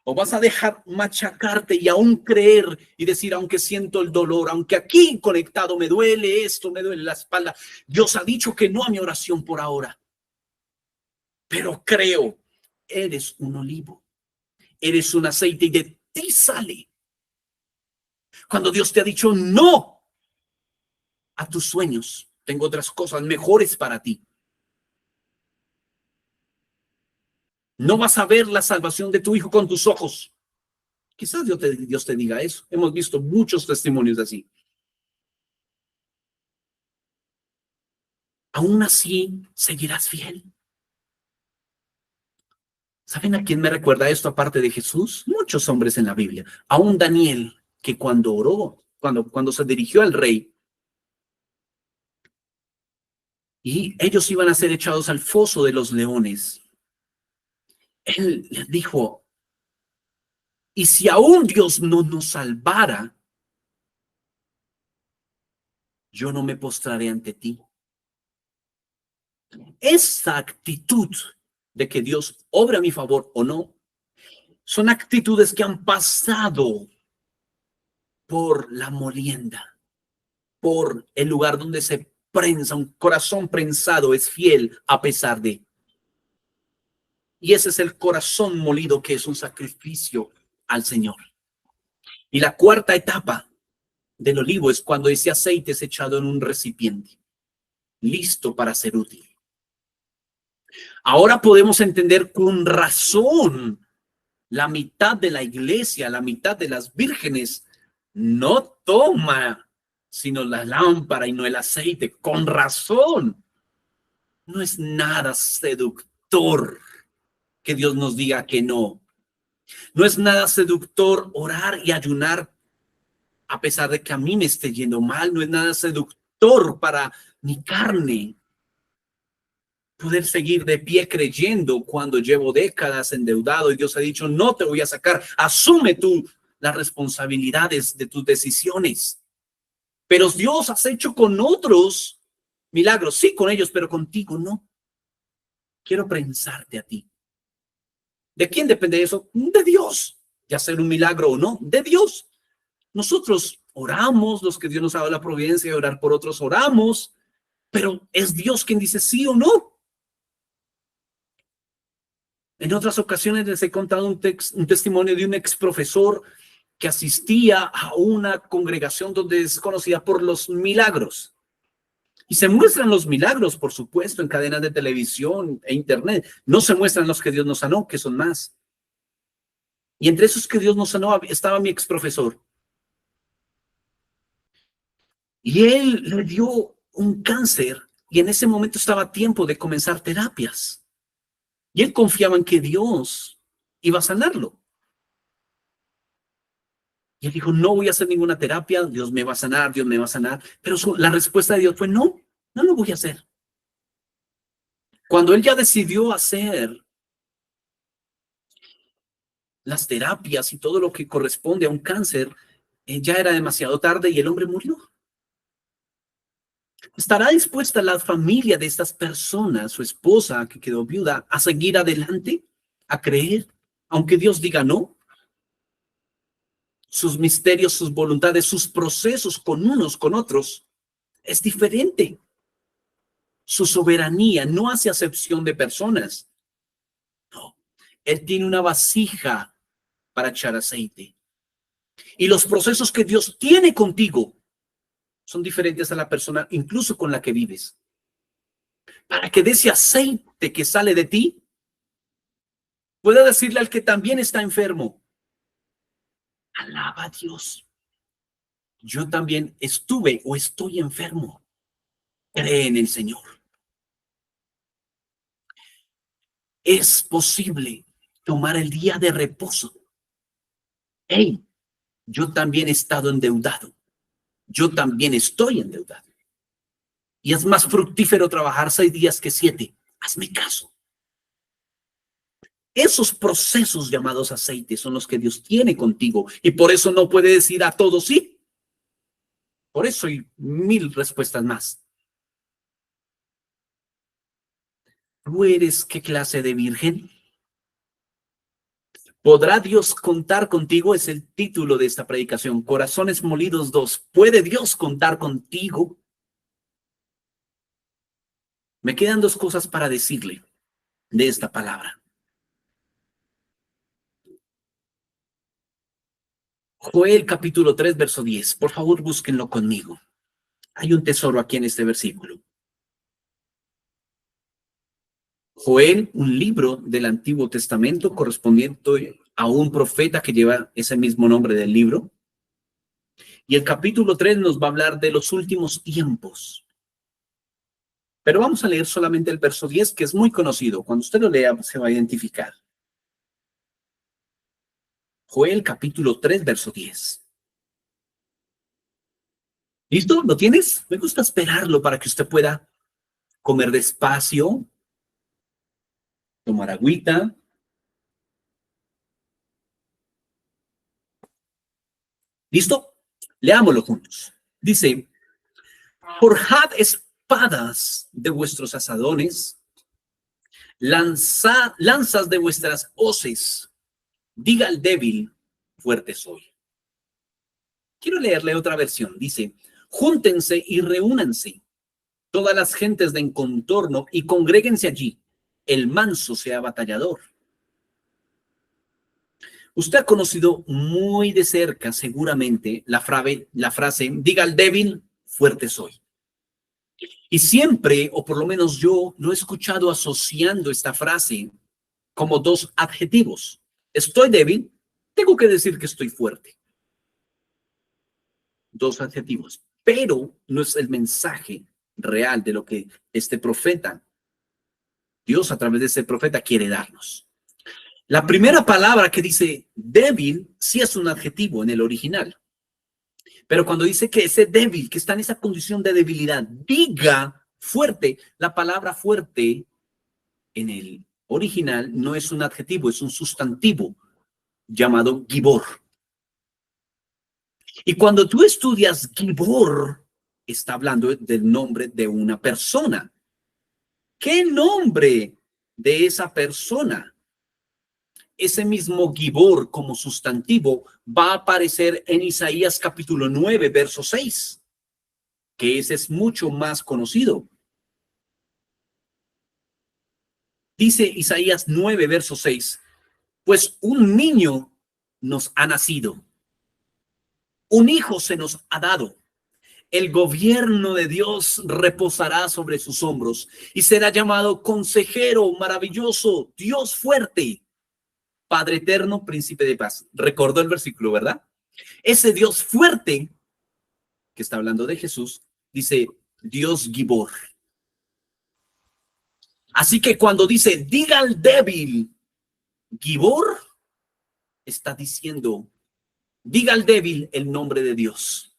¿O vas a dejar machacarte y aún creer y decir, aunque siento el dolor, aunque aquí conectado me duele esto, me duele la espalda, Dios ha dicho que no a mi oración por ahora? Pero creo, eres un olivo, eres un aceite y de ti sale. Cuando Dios te ha dicho no a tus sueños, tengo otras cosas mejores para ti. No vas a ver la salvación de tu hijo con tus ojos. Quizás Dios te diga eso. Hemos visto muchos testimonios así. Aún así, seguirás fiel. ¿Saben a quién me recuerda esto aparte de Jesús? Muchos hombres en la Biblia. Aún Daniel, que cuando oró, cuando se dirigió al rey, y ellos iban a ser echados al foso de los leones, él les dijo, y si aún Dios no nos salvara, yo no me postraré ante ti. Esa actitud de que Dios obre a mi favor o no, son actitudes que han pasado por la molienda, por el lugar donde se prensa. Un corazón prensado es fiel a pesar de. Y ese es el corazón molido, que es un sacrificio al Señor. Y la cuarta etapa del olivo es cuando ese aceite es echado en un recipiente, listo para ser útil. Ahora podemos entender con razón la mitad de la iglesia, la mitad de las vírgenes no toma sino la lámpara y no el aceite. Con razón. No es nada seductor que Dios nos diga que no. No es nada seductor orar y ayunar a pesar de que a mí me esté yendo mal. No es nada seductor para mi carne poder seguir de pie creyendo cuando llevo décadas endeudado y Dios ha dicho, no te voy a sacar, asume tú las responsabilidades de tus decisiones. Pero Dios has hecho con otros milagros, sí con ellos, pero contigo no. Quiero pensarte a ti. ¿De quién depende eso? De Dios. De hacer un milagro o no, de Dios. Nosotros oramos, los que Dios nos ha dado la providencia de orar por otros, oramos, pero es Dios quien dice sí o no. En otras ocasiones les he contado un testimonio de un ex profesor que asistía a una congregación donde es conocida por los milagros. Y se muestran los milagros, por supuesto, en cadenas de televisión e internet. No se muestran los que Dios nos sanó, que son más. Y entre esos que Dios nos sanó estaba mi ex profesor. Y él le dio un cáncer y en ese momento estaba a tiempo de comenzar terapias. Y él confiaba en que Dios iba a sanarlo. Y él dijo, no voy a hacer ninguna terapia, Dios me va a sanar, Dios me va a sanar. Pero la respuesta de Dios fue, no lo voy a hacer. Cuando él ya decidió hacer las terapias y todo lo que corresponde a un cáncer, ya era demasiado tarde y el hombre murió. ¿Estará dispuesta la familia de estas personas, su esposa que quedó viuda, a seguir adelante, a creer, aunque Dios diga no? Sus misterios, sus voluntades, sus procesos con unos, con otros, es diferente. Su soberanía no hace acepción de personas. No, Él tiene una vasija para echar aceite. Y los procesos que Dios tiene contigo son diferentes a la persona, incluso con la que vives. Para que de ese aceite que sale de ti, pueda decirle al que también está enfermo, alaba a Dios. Yo también estuve o estoy enfermo. Cree en el Señor. Es posible tomar el día de reposo. Hey, yo también he estado endeudado. Yo también estoy endeudado. Y es más fructífero trabajar 6 días que 7. Hazme caso. Esos procesos llamados aceite son los que Dios tiene contigo. Y por eso no puede decir a todos sí. Por eso hay 1000 respuestas más. ¿Tú eres qué clase de virgen? ¿Podrá Dios contar contigo? Es el título de esta predicación. Corazones Molidos 2. ¿Puede Dios contar contigo? Me quedan 2 cosas para decirle de esta palabra. Joel capítulo 3, verso 10. Por favor, búsquenlo conmigo. Hay un tesoro aquí en este versículo. Joel, un libro del Antiguo Testamento correspondiente a un profeta que lleva ese mismo nombre del libro. Y el capítulo 3 nos va a hablar de los últimos tiempos. Pero vamos a leer solamente el verso 10, que es muy conocido. Cuando usted lo lea, se va a identificar. Joel capítulo 3, verso 10. ¿Listo? ¿Lo tienes? Me gusta esperarlo para que usted pueda comer despacio, tomar agüita. ¿Listo? Leámoslo juntos. Dice, forjad espadas de vuestros asadones, lanzas de vuestras hoces, diga al débil, fuerte soy. Quiero leerle otra versión. Dice, júntense y reúnanse todas las gentes de en contorno y congréguense allí. El manso sea batallador. Usted ha conocido muy de cerca, seguramente, la frase, diga al débil, fuerte soy. Y siempre, o por lo menos yo, lo he escuchado asociando esta frase como dos adjetivos. Estoy débil, tengo que decir que estoy fuerte. Dos adjetivos. Pero no es el mensaje real de lo que este profeta, Dios a través de este profeta quiere darnos. La primera palabra que dice débil sí es un adjetivo en el original. Pero cuando dice que ese débil, que está en esa condición de debilidad, diga fuerte, la palabra fuerte en el original no es un adjetivo, es un sustantivo llamado gibor. Y cuando tú estudias gibor, está hablando del nombre de una persona. ¿Qué nombre de esa persona? Ese mismo gibor como sustantivo va a aparecer en Isaías capítulo 9, verso 6, que ese es mucho más conocido. Dice Isaías 9, verso 6, pues un niño nos ha nacido, un hijo se nos ha dado. El gobierno de Dios reposará sobre sus hombros y será llamado Consejero Maravilloso, Dios Fuerte, Padre Eterno, Príncipe de Paz. Recordó el versículo, ¿verdad? Ese Dios fuerte, que está hablando de Jesús, dice Dios Gibor. Así que cuando dice, diga al débil, Gibor, está diciendo, diga al débil el nombre de Dios.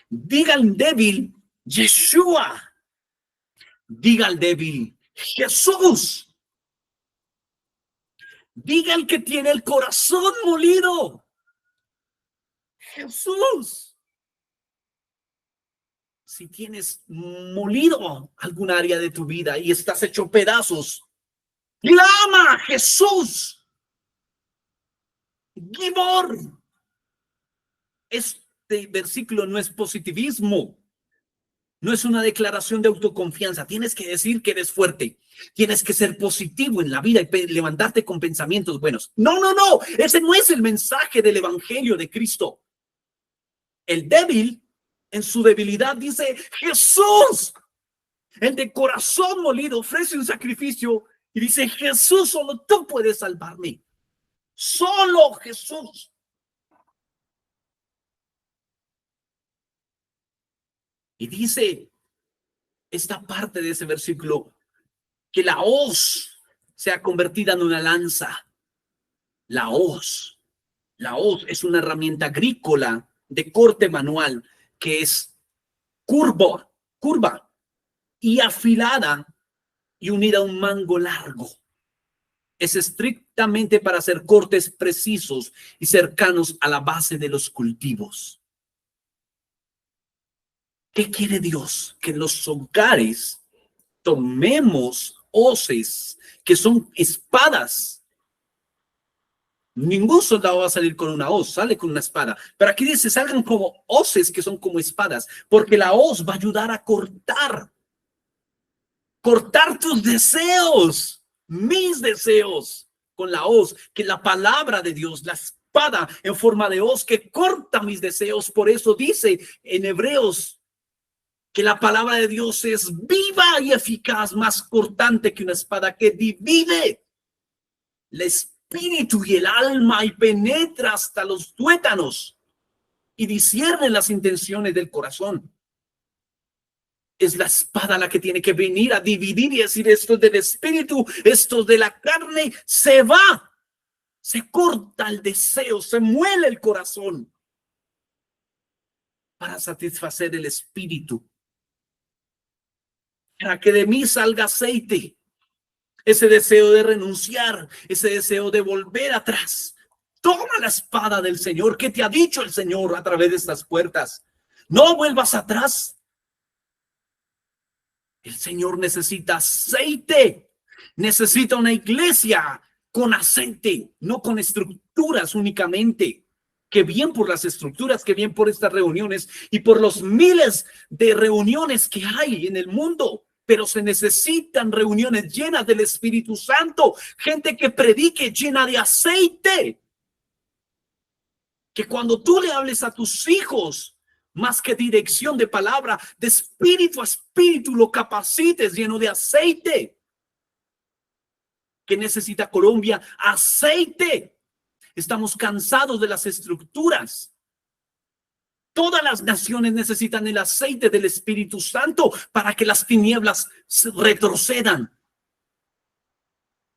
Diga al débil, Yeshua. Diga al débil, Jesús. Diga al que tiene el corazón molido, Jesús. Si tienes molido algún área de tu vida y estás hecho pedazos, clama, Jesús. Gibor. Este versículo no es positivismo. No es una declaración de autoconfianza. Tienes que decir que eres fuerte. Tienes que ser positivo en la vida y levantarte con pensamientos buenos. No, no, no. Ese no es el mensaje del evangelio de Cristo. El débil, en su debilidad, dice, Jesús. El de corazón molido ofrece un sacrificio y dice, Jesús, solo tú puedes salvarme. Solo Jesús. Y dice esta parte de ese versículo que la hoz sea convertida en una lanza. La hoz es una herramienta agrícola de corte manual que es curva y afilada y unida a un mango largo. Es estrictamente para hacer cortes precisos y cercanos a la base de los cultivos. ¿Qué quiere Dios? Que en los hogares tomemos hoces que son espadas. Ningún soldado va a salir con una hoz, sale con una espada. Pero aquí dice, salgan como hoces que son como espadas, porque la hoz va a ayudar a cortar tus deseos, mis deseos, con la hoz, que la palabra de Dios, la espada en forma de hoz que corta mis deseos. Por eso dice en Hebreos que la palabra de Dios es viva y eficaz, más cortante que una espada que divide el espíritu y el alma y penetra hasta los tuétanos y discierne las intenciones del corazón. Es la espada la que tiene que venir a dividir y decir, esto es del espíritu, esto es de la carne, se va, se corta el deseo, se muele el corazón para satisfacer el espíritu. Para que de mí salga aceite, ese deseo de renunciar, ese deseo de volver atrás. Toma la espada del Señor. ¿Qué te ha dicho el Señor a través de estas puertas? No vuelvas atrás. El Señor necesita aceite, necesita una iglesia con aceite, no con estructuras únicamente. Que bien por las estructuras, que bien por estas reuniones y por los miles de reuniones que hay en el mundo. Pero se necesitan reuniones llenas del Espíritu Santo, gente que predique llena de aceite, Que cuando tú le hables a tus hijos, más que dirección de palabra, de espíritu a espíritu, lo capacites lleno de aceite. ¿Qué necesita Colombia? Aceite. Estamos cansados de las estructuras. Todas las naciones necesitan el aceite del Espíritu Santo para que las tinieblas retrocedan,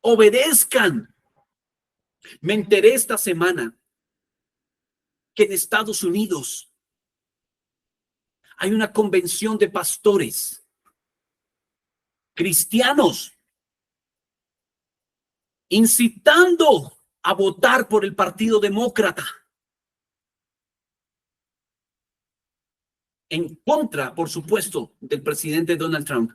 obedezcan. Me enteré esta semana que en Estados Unidos hay una convención de pastores cristianos incitando a votar por el Partido Demócrata, en contra, por supuesto, del presidente Donald Trump.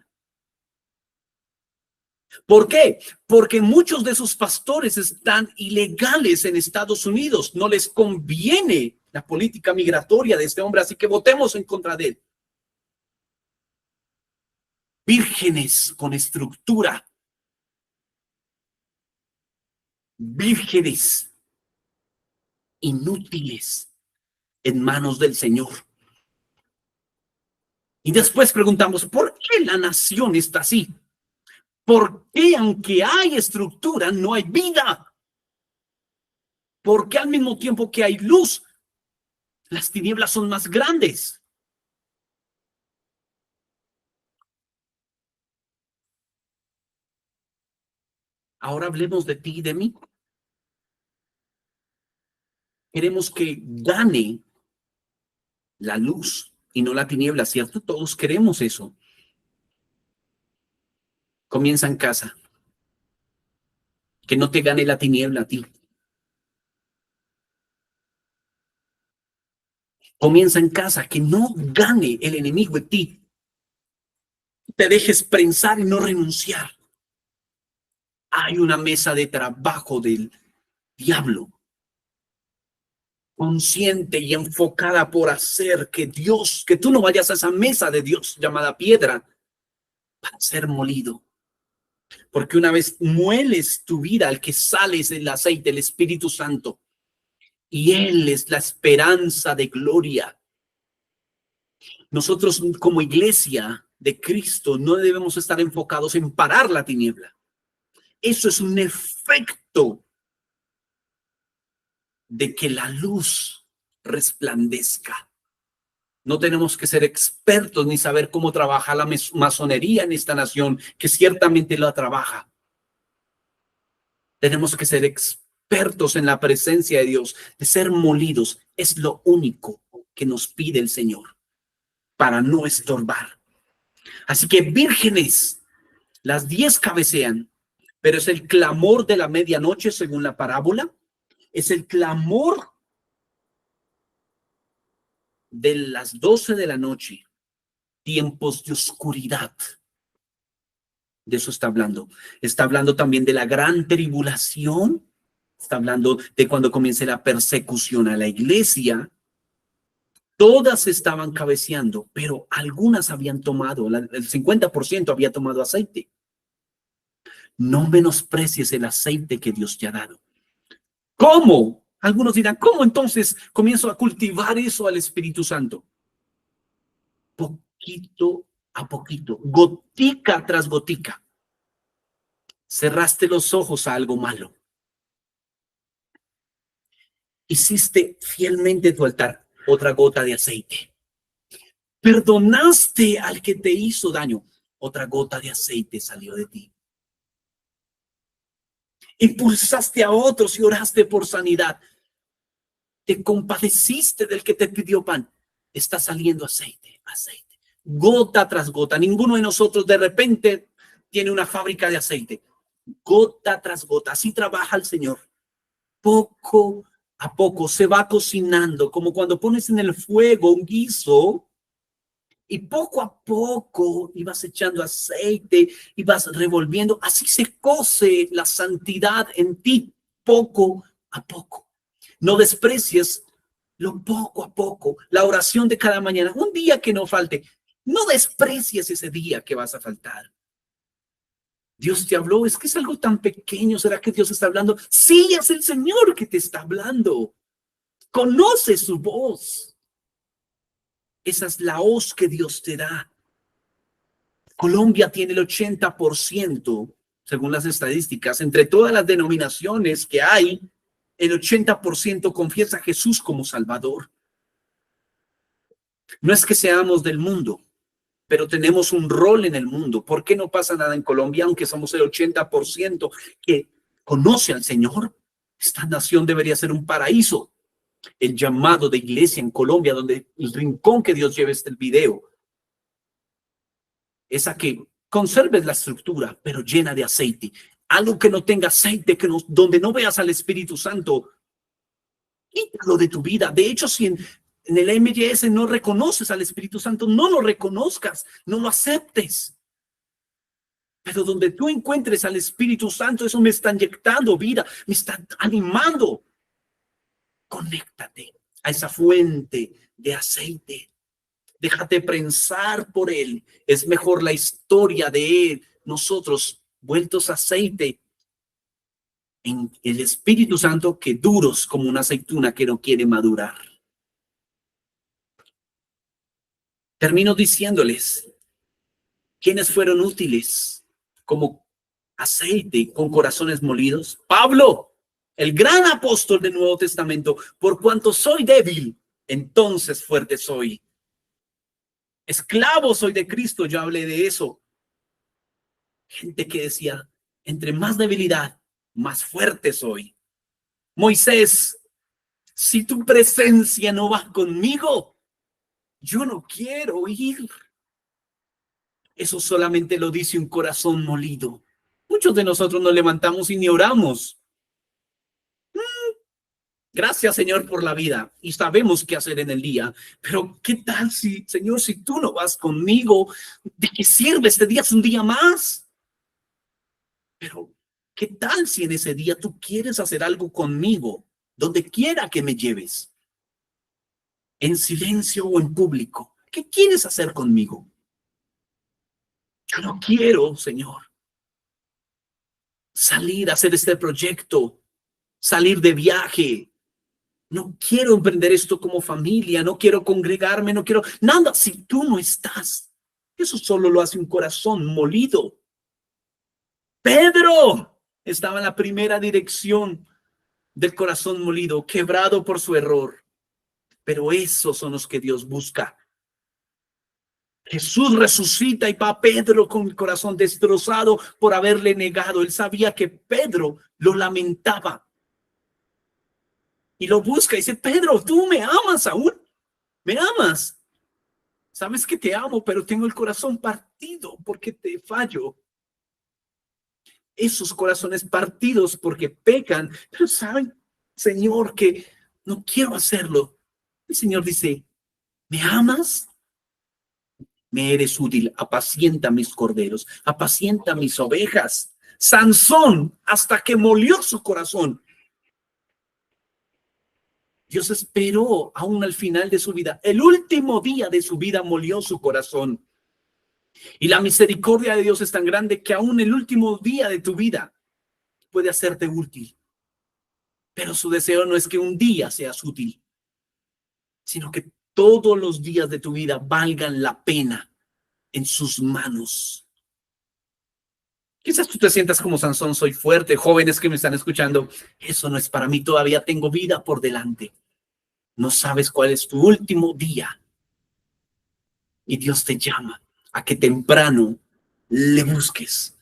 ¿Por qué? Porque muchos de esos pastores están ilegales en Estados Unidos. No les conviene la política migratoria de este hombre, así que votemos en contra de él. Vírgenes con estructura. Vírgenes inútiles en manos del Señor. Y después preguntamos, ¿por qué la nación está así? ¿Por qué aunque hay estructura no hay vida? ¿Por qué al mismo tiempo que hay luz, las tinieblas son más grandes? Ahora hablemos de ti y de mí. Queremos que gane la luz y no la tiniebla, ¿cierto? Todos queremos eso. Comienza en casa. Que no te gane la tiniebla a ti. Comienza en casa, que no gane el enemigo en ti. Te dejes prensar y no renunciar. Hay una mesa de trabajo del diablo, consciente y enfocada por hacer que Dios, que tú no vayas a esa mesa de Dios llamada piedra para ser molido. Porque una vez mueles tu vida al que sales del aceite, el Espíritu Santo, y Él es la esperanza de gloria. Nosotros como iglesia de Cristo no debemos estar enfocados en parar la tiniebla. Eso es un efecto de que la luz resplandezca. No tenemos que ser expertos ni saber cómo trabaja la masonería en esta nación, que ciertamente la trabaja. Tenemos que ser expertos en la presencia de Dios, de ser molidos. Es lo único que nos pide el Señor para no estorbar. Así que vírgenes, las 10 cabecean, pero es el clamor de la medianoche según la parábola. Es el clamor de las 12 de la noche, tiempos de oscuridad. De eso está hablando. Está hablando también de la gran tribulación. Está hablando de cuando comience la persecución a la iglesia. Todas estaban cabeceando, pero algunas habían tomado, el 50% había tomado aceite. No menosprecies el aceite que Dios te ha dado. ¿Cómo? Algunos dirán, ¿cómo entonces comienzo a cultivar eso al Espíritu Santo? Poquito a poquito, gotica tras gotica. Cerraste los ojos a algo malo. Hiciste fielmente tu altar, otra gota de aceite. Perdonaste al que te hizo daño, otra gota de aceite salió de ti. Impulsaste a otros y oraste por sanidad. Te compadeciste del que te pidió pan. Está saliendo aceite, aceite. Gota tras gota. Ninguno de nosotros de repente tiene una fábrica de aceite. Gota tras gota. Así trabaja el Señor. Poco a poco se va cocinando, como cuando pones en el fuego un guiso y poco a poco ibas echando aceite y vas revolviendo. Así se cose la santidad en ti, poco a poco. No desprecies lo poco a poco, la oración de cada mañana, un día que no falte. No desprecies ese día que vas a faltar. Dios te habló, es que es algo tan pequeño. ¿Será que Dios está hablando? Sí, es el Señor que te está hablando. Conoce su voz. Esa es la hoz que Dios te da. Colombia tiene el 80%, según las estadísticas, entre todas las denominaciones que hay, el 80% confiesa a Jesús como Salvador. No es que seamos del mundo, pero tenemos un rol en el mundo. ¿Por qué no pasa nada en Colombia, aunque somos el 80% que conoce al Señor? Esta nación debería ser un paraíso. El llamado de iglesia en Colombia, donde el rincón que Dios lleve este video, es a que conserves la estructura, pero llena de aceite. Algo que no tenga aceite, donde no veas al Espíritu Santo, quítalo de tu vida. De hecho, si en el MYS no reconoces al Espíritu Santo, no lo reconozcas, no lo aceptes. Pero donde tú encuentres al Espíritu Santo, eso me está inyectando vida, me está animando. Conéctate a esa fuente de aceite. Déjate prensar por él. Es mejor la historia de él, nosotros vueltos aceite en el Espíritu Santo, que duros como una aceituna que no quiere madurar. Termino diciéndoles, ¿quiénes fueron útiles como aceite con corazones molidos? Pablo, el gran apóstol del Nuevo Testamento. Por cuanto soy débil, entonces fuerte soy. Esclavo soy de Cristo, yo hablé de eso. Gente que decía, entre más debilidad, más fuerte soy. Moisés, si tu presencia no va conmigo, yo no quiero ir. Eso solamente lo dice un corazón molido. Muchos de nosotros nos levantamos y ni oramos. Gracias, Señor, por la vida. Y sabemos qué hacer en el día. Pero ¿qué tal si, Señor, si tú no vas conmigo? ¿De qué sirve este día? Es un día más. Pero ¿qué tal si en ese día tú quieres hacer algo conmigo? Donde quiera que me lleves. En silencio o en público. ¿Qué quieres hacer conmigo? Yo no quiero, Señor, salir a hacer este proyecto, salir de viaje. No quiero emprender esto como familia, no quiero congregarme, no quiero nada si tú no estás. Eso solo lo hace un corazón molido. Pedro estaba en la primera dirección del corazón molido, quebrado por su error. Pero esos son los que Dios busca. Jesús resucita y va a Pedro con el corazón destrozado por haberle negado. Él sabía que Pedro lo lamentaba. Y lo busca y dice, Pedro, tú me amas aún, me amas. Sabes que te amo, pero tengo el corazón partido porque te fallo. Esos corazones partidos porque pecan, pero saben, Señor, que no quiero hacerlo. El Señor dice, ¿me amas? Me eres útil, apacienta mis corderos, apacienta mis ovejas. Sansón, hasta que molió su corazón, Dios esperó aún al final de su vida. El último día de su vida molió su corazón. Y la misericordia de Dios es tan grande que aún el último día de tu vida puede hacerte útil. Pero su deseo no es que un día seas útil, sino que todos los días de tu vida valgan la pena en sus manos. Quizás tú te sientas como Sansón, soy fuerte. Jóvenes que me están escuchando, eso no es para mí, todavía tengo vida por delante. No sabes cuál es tu último día. Y Dios te llama a que temprano le busques.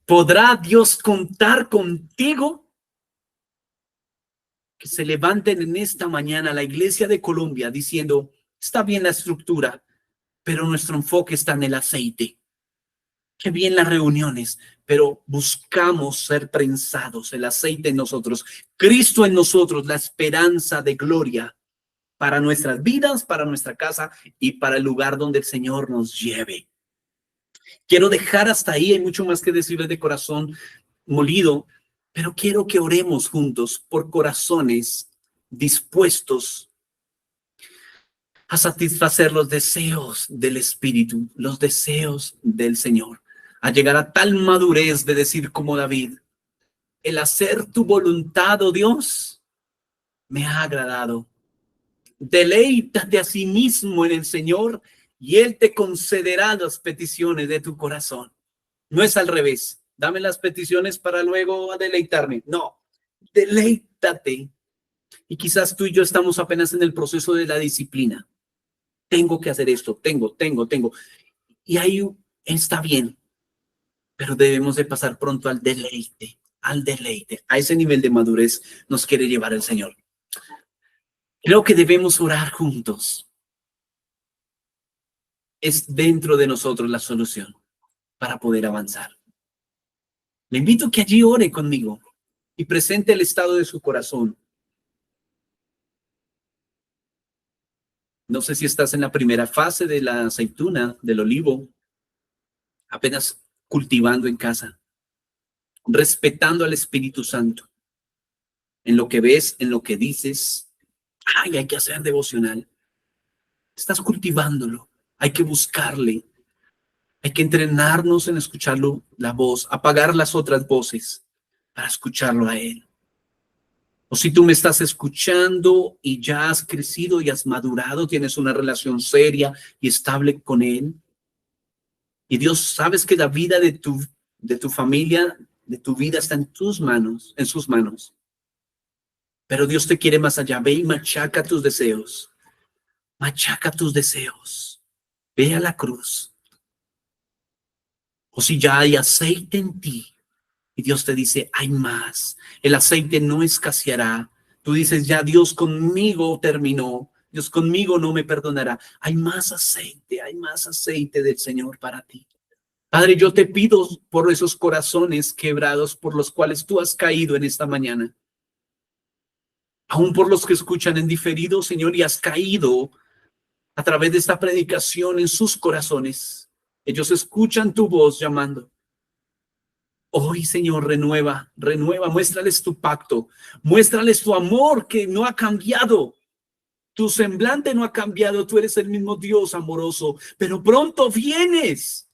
¿Podrá Dios contar contigo? Que se levanten en esta mañana la iglesia de Colombia diciendo, está bien la estructura, pero nuestro enfoque está en el aceite. Qué bien las reuniones, pero buscamos ser prensados, el aceite en nosotros, Cristo en nosotros, la esperanza de gloria para nuestras vidas, para nuestra casa y para el lugar donde el Señor nos lleve. Quiero dejar hasta ahí, hay mucho más que decirles de corazón molido, pero quiero que oremos juntos por corazones dispuestos a satisfacer los deseos del Espíritu, los deseos del Señor. A llegar a tal madurez de decir como David, el hacer tu voluntad, oh Dios, me ha agradado. Deleítate a sí mismo en el Señor y Él te concederá las peticiones de tu corazón. No es al revés. Dame las peticiones para luego deleitarme. No, deleítate. Y quizás tú y yo estamos apenas en el proceso de la disciplina. Tengo que hacer esto, tengo. Y ahí está bien, pero debemos de pasar pronto al deleite. A ese nivel de madurez nos quiere llevar el Señor. Creo que debemos orar juntos. Es dentro de nosotros la solución para poder avanzar. Le invito a que allí ore conmigo y presente el estado de su corazón. No sé si estás en la primera fase de la aceituna, del olivo, apenas cultivando en casa, respetando al Espíritu Santo, en lo que ves, en lo que dices. Ay, hay que hacer devocional. Estás cultivándolo, hay que buscarle, hay que entrenarnos en escucharlo, la voz, apagar las otras voces para escucharlo a Él. O si tú me estás escuchando y ya has crecido y has madurado, tienes una relación seria y estable con Él, y Dios, sabes que la vida de tu familia, de tu vida está en tus manos, en sus manos. Pero Dios te quiere más allá. Ve y machaca tus deseos. Machaca tus deseos. Ve a la cruz. O si ya hay aceite en ti y Dios te dice, hay más. El aceite no escaseará. Tú dices, ya Dios conmigo terminó. Dios conmigo no me perdonará. Hay más aceite del Señor para ti. Padre, yo te pido por esos corazones quebrados por los cuales tú has caído en esta mañana. Aún por los que escuchan en diferido, Señor, y has caído a través de esta predicación en sus corazones. Ellos escuchan tu voz llamando. Hoy, Señor, renueva, muéstrales tu pacto, muéstrales tu amor que no ha cambiado. Tu semblante no ha cambiado, tú eres el mismo Dios amoroso, pero pronto vienes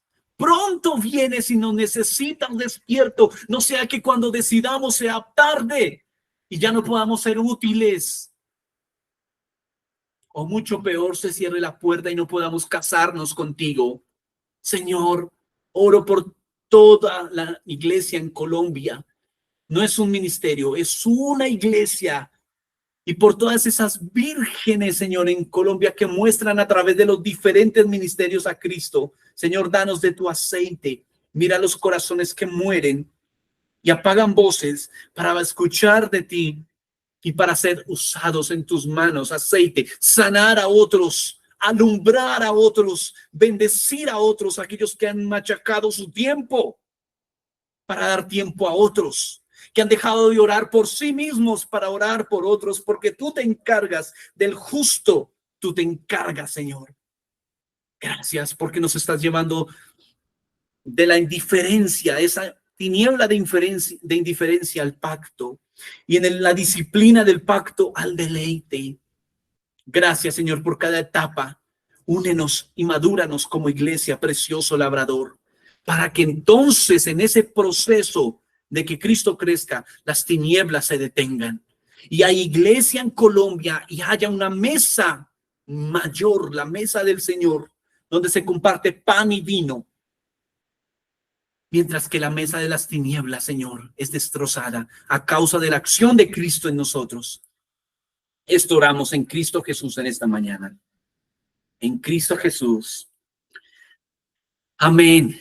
y nos necesitas despierto, no sea que cuando decidamos sea tarde y ya no podamos ser útiles. O mucho peor, se cierre la puerta y no podamos casarnos contigo. Señor, oro por toda la iglesia en Colombia. No es un ministerio, es una iglesia. Y por todas esas vírgenes, Señor, en Colombia que muestran a través de los diferentes ministerios a Cristo. Señor, danos de tu aceite. Mira los corazones que mueren y apagan voces para escuchar de ti y para ser usados en tus manos, aceite, sanar a otros, alumbrar a otros, bendecir a otros, aquellos que han machacado su tiempo para dar tiempo a otros, que han dejado de orar por sí mismos para orar por otros, porque tú te encargas del justo, tú te encargas, Señor. Gracias porque nos estás llevando de la indiferencia, esa tiniebla de indiferencia al pacto, y en la disciplina del pacto al deleite. Gracias, Señor, por cada etapa. Únenos y madúranos como iglesia, precioso labrador, para que entonces en ese proceso de que Cristo crezca, las tinieblas se detengan y hay iglesia en Colombia y haya una mesa mayor, la mesa del Señor, donde se comparte pan y vino, mientras que la mesa de las tinieblas, Señor, es destrozada a causa de la acción de Cristo en nosotros. Esto oramos en Cristo Jesús en esta mañana. En Cristo Jesús. Amén.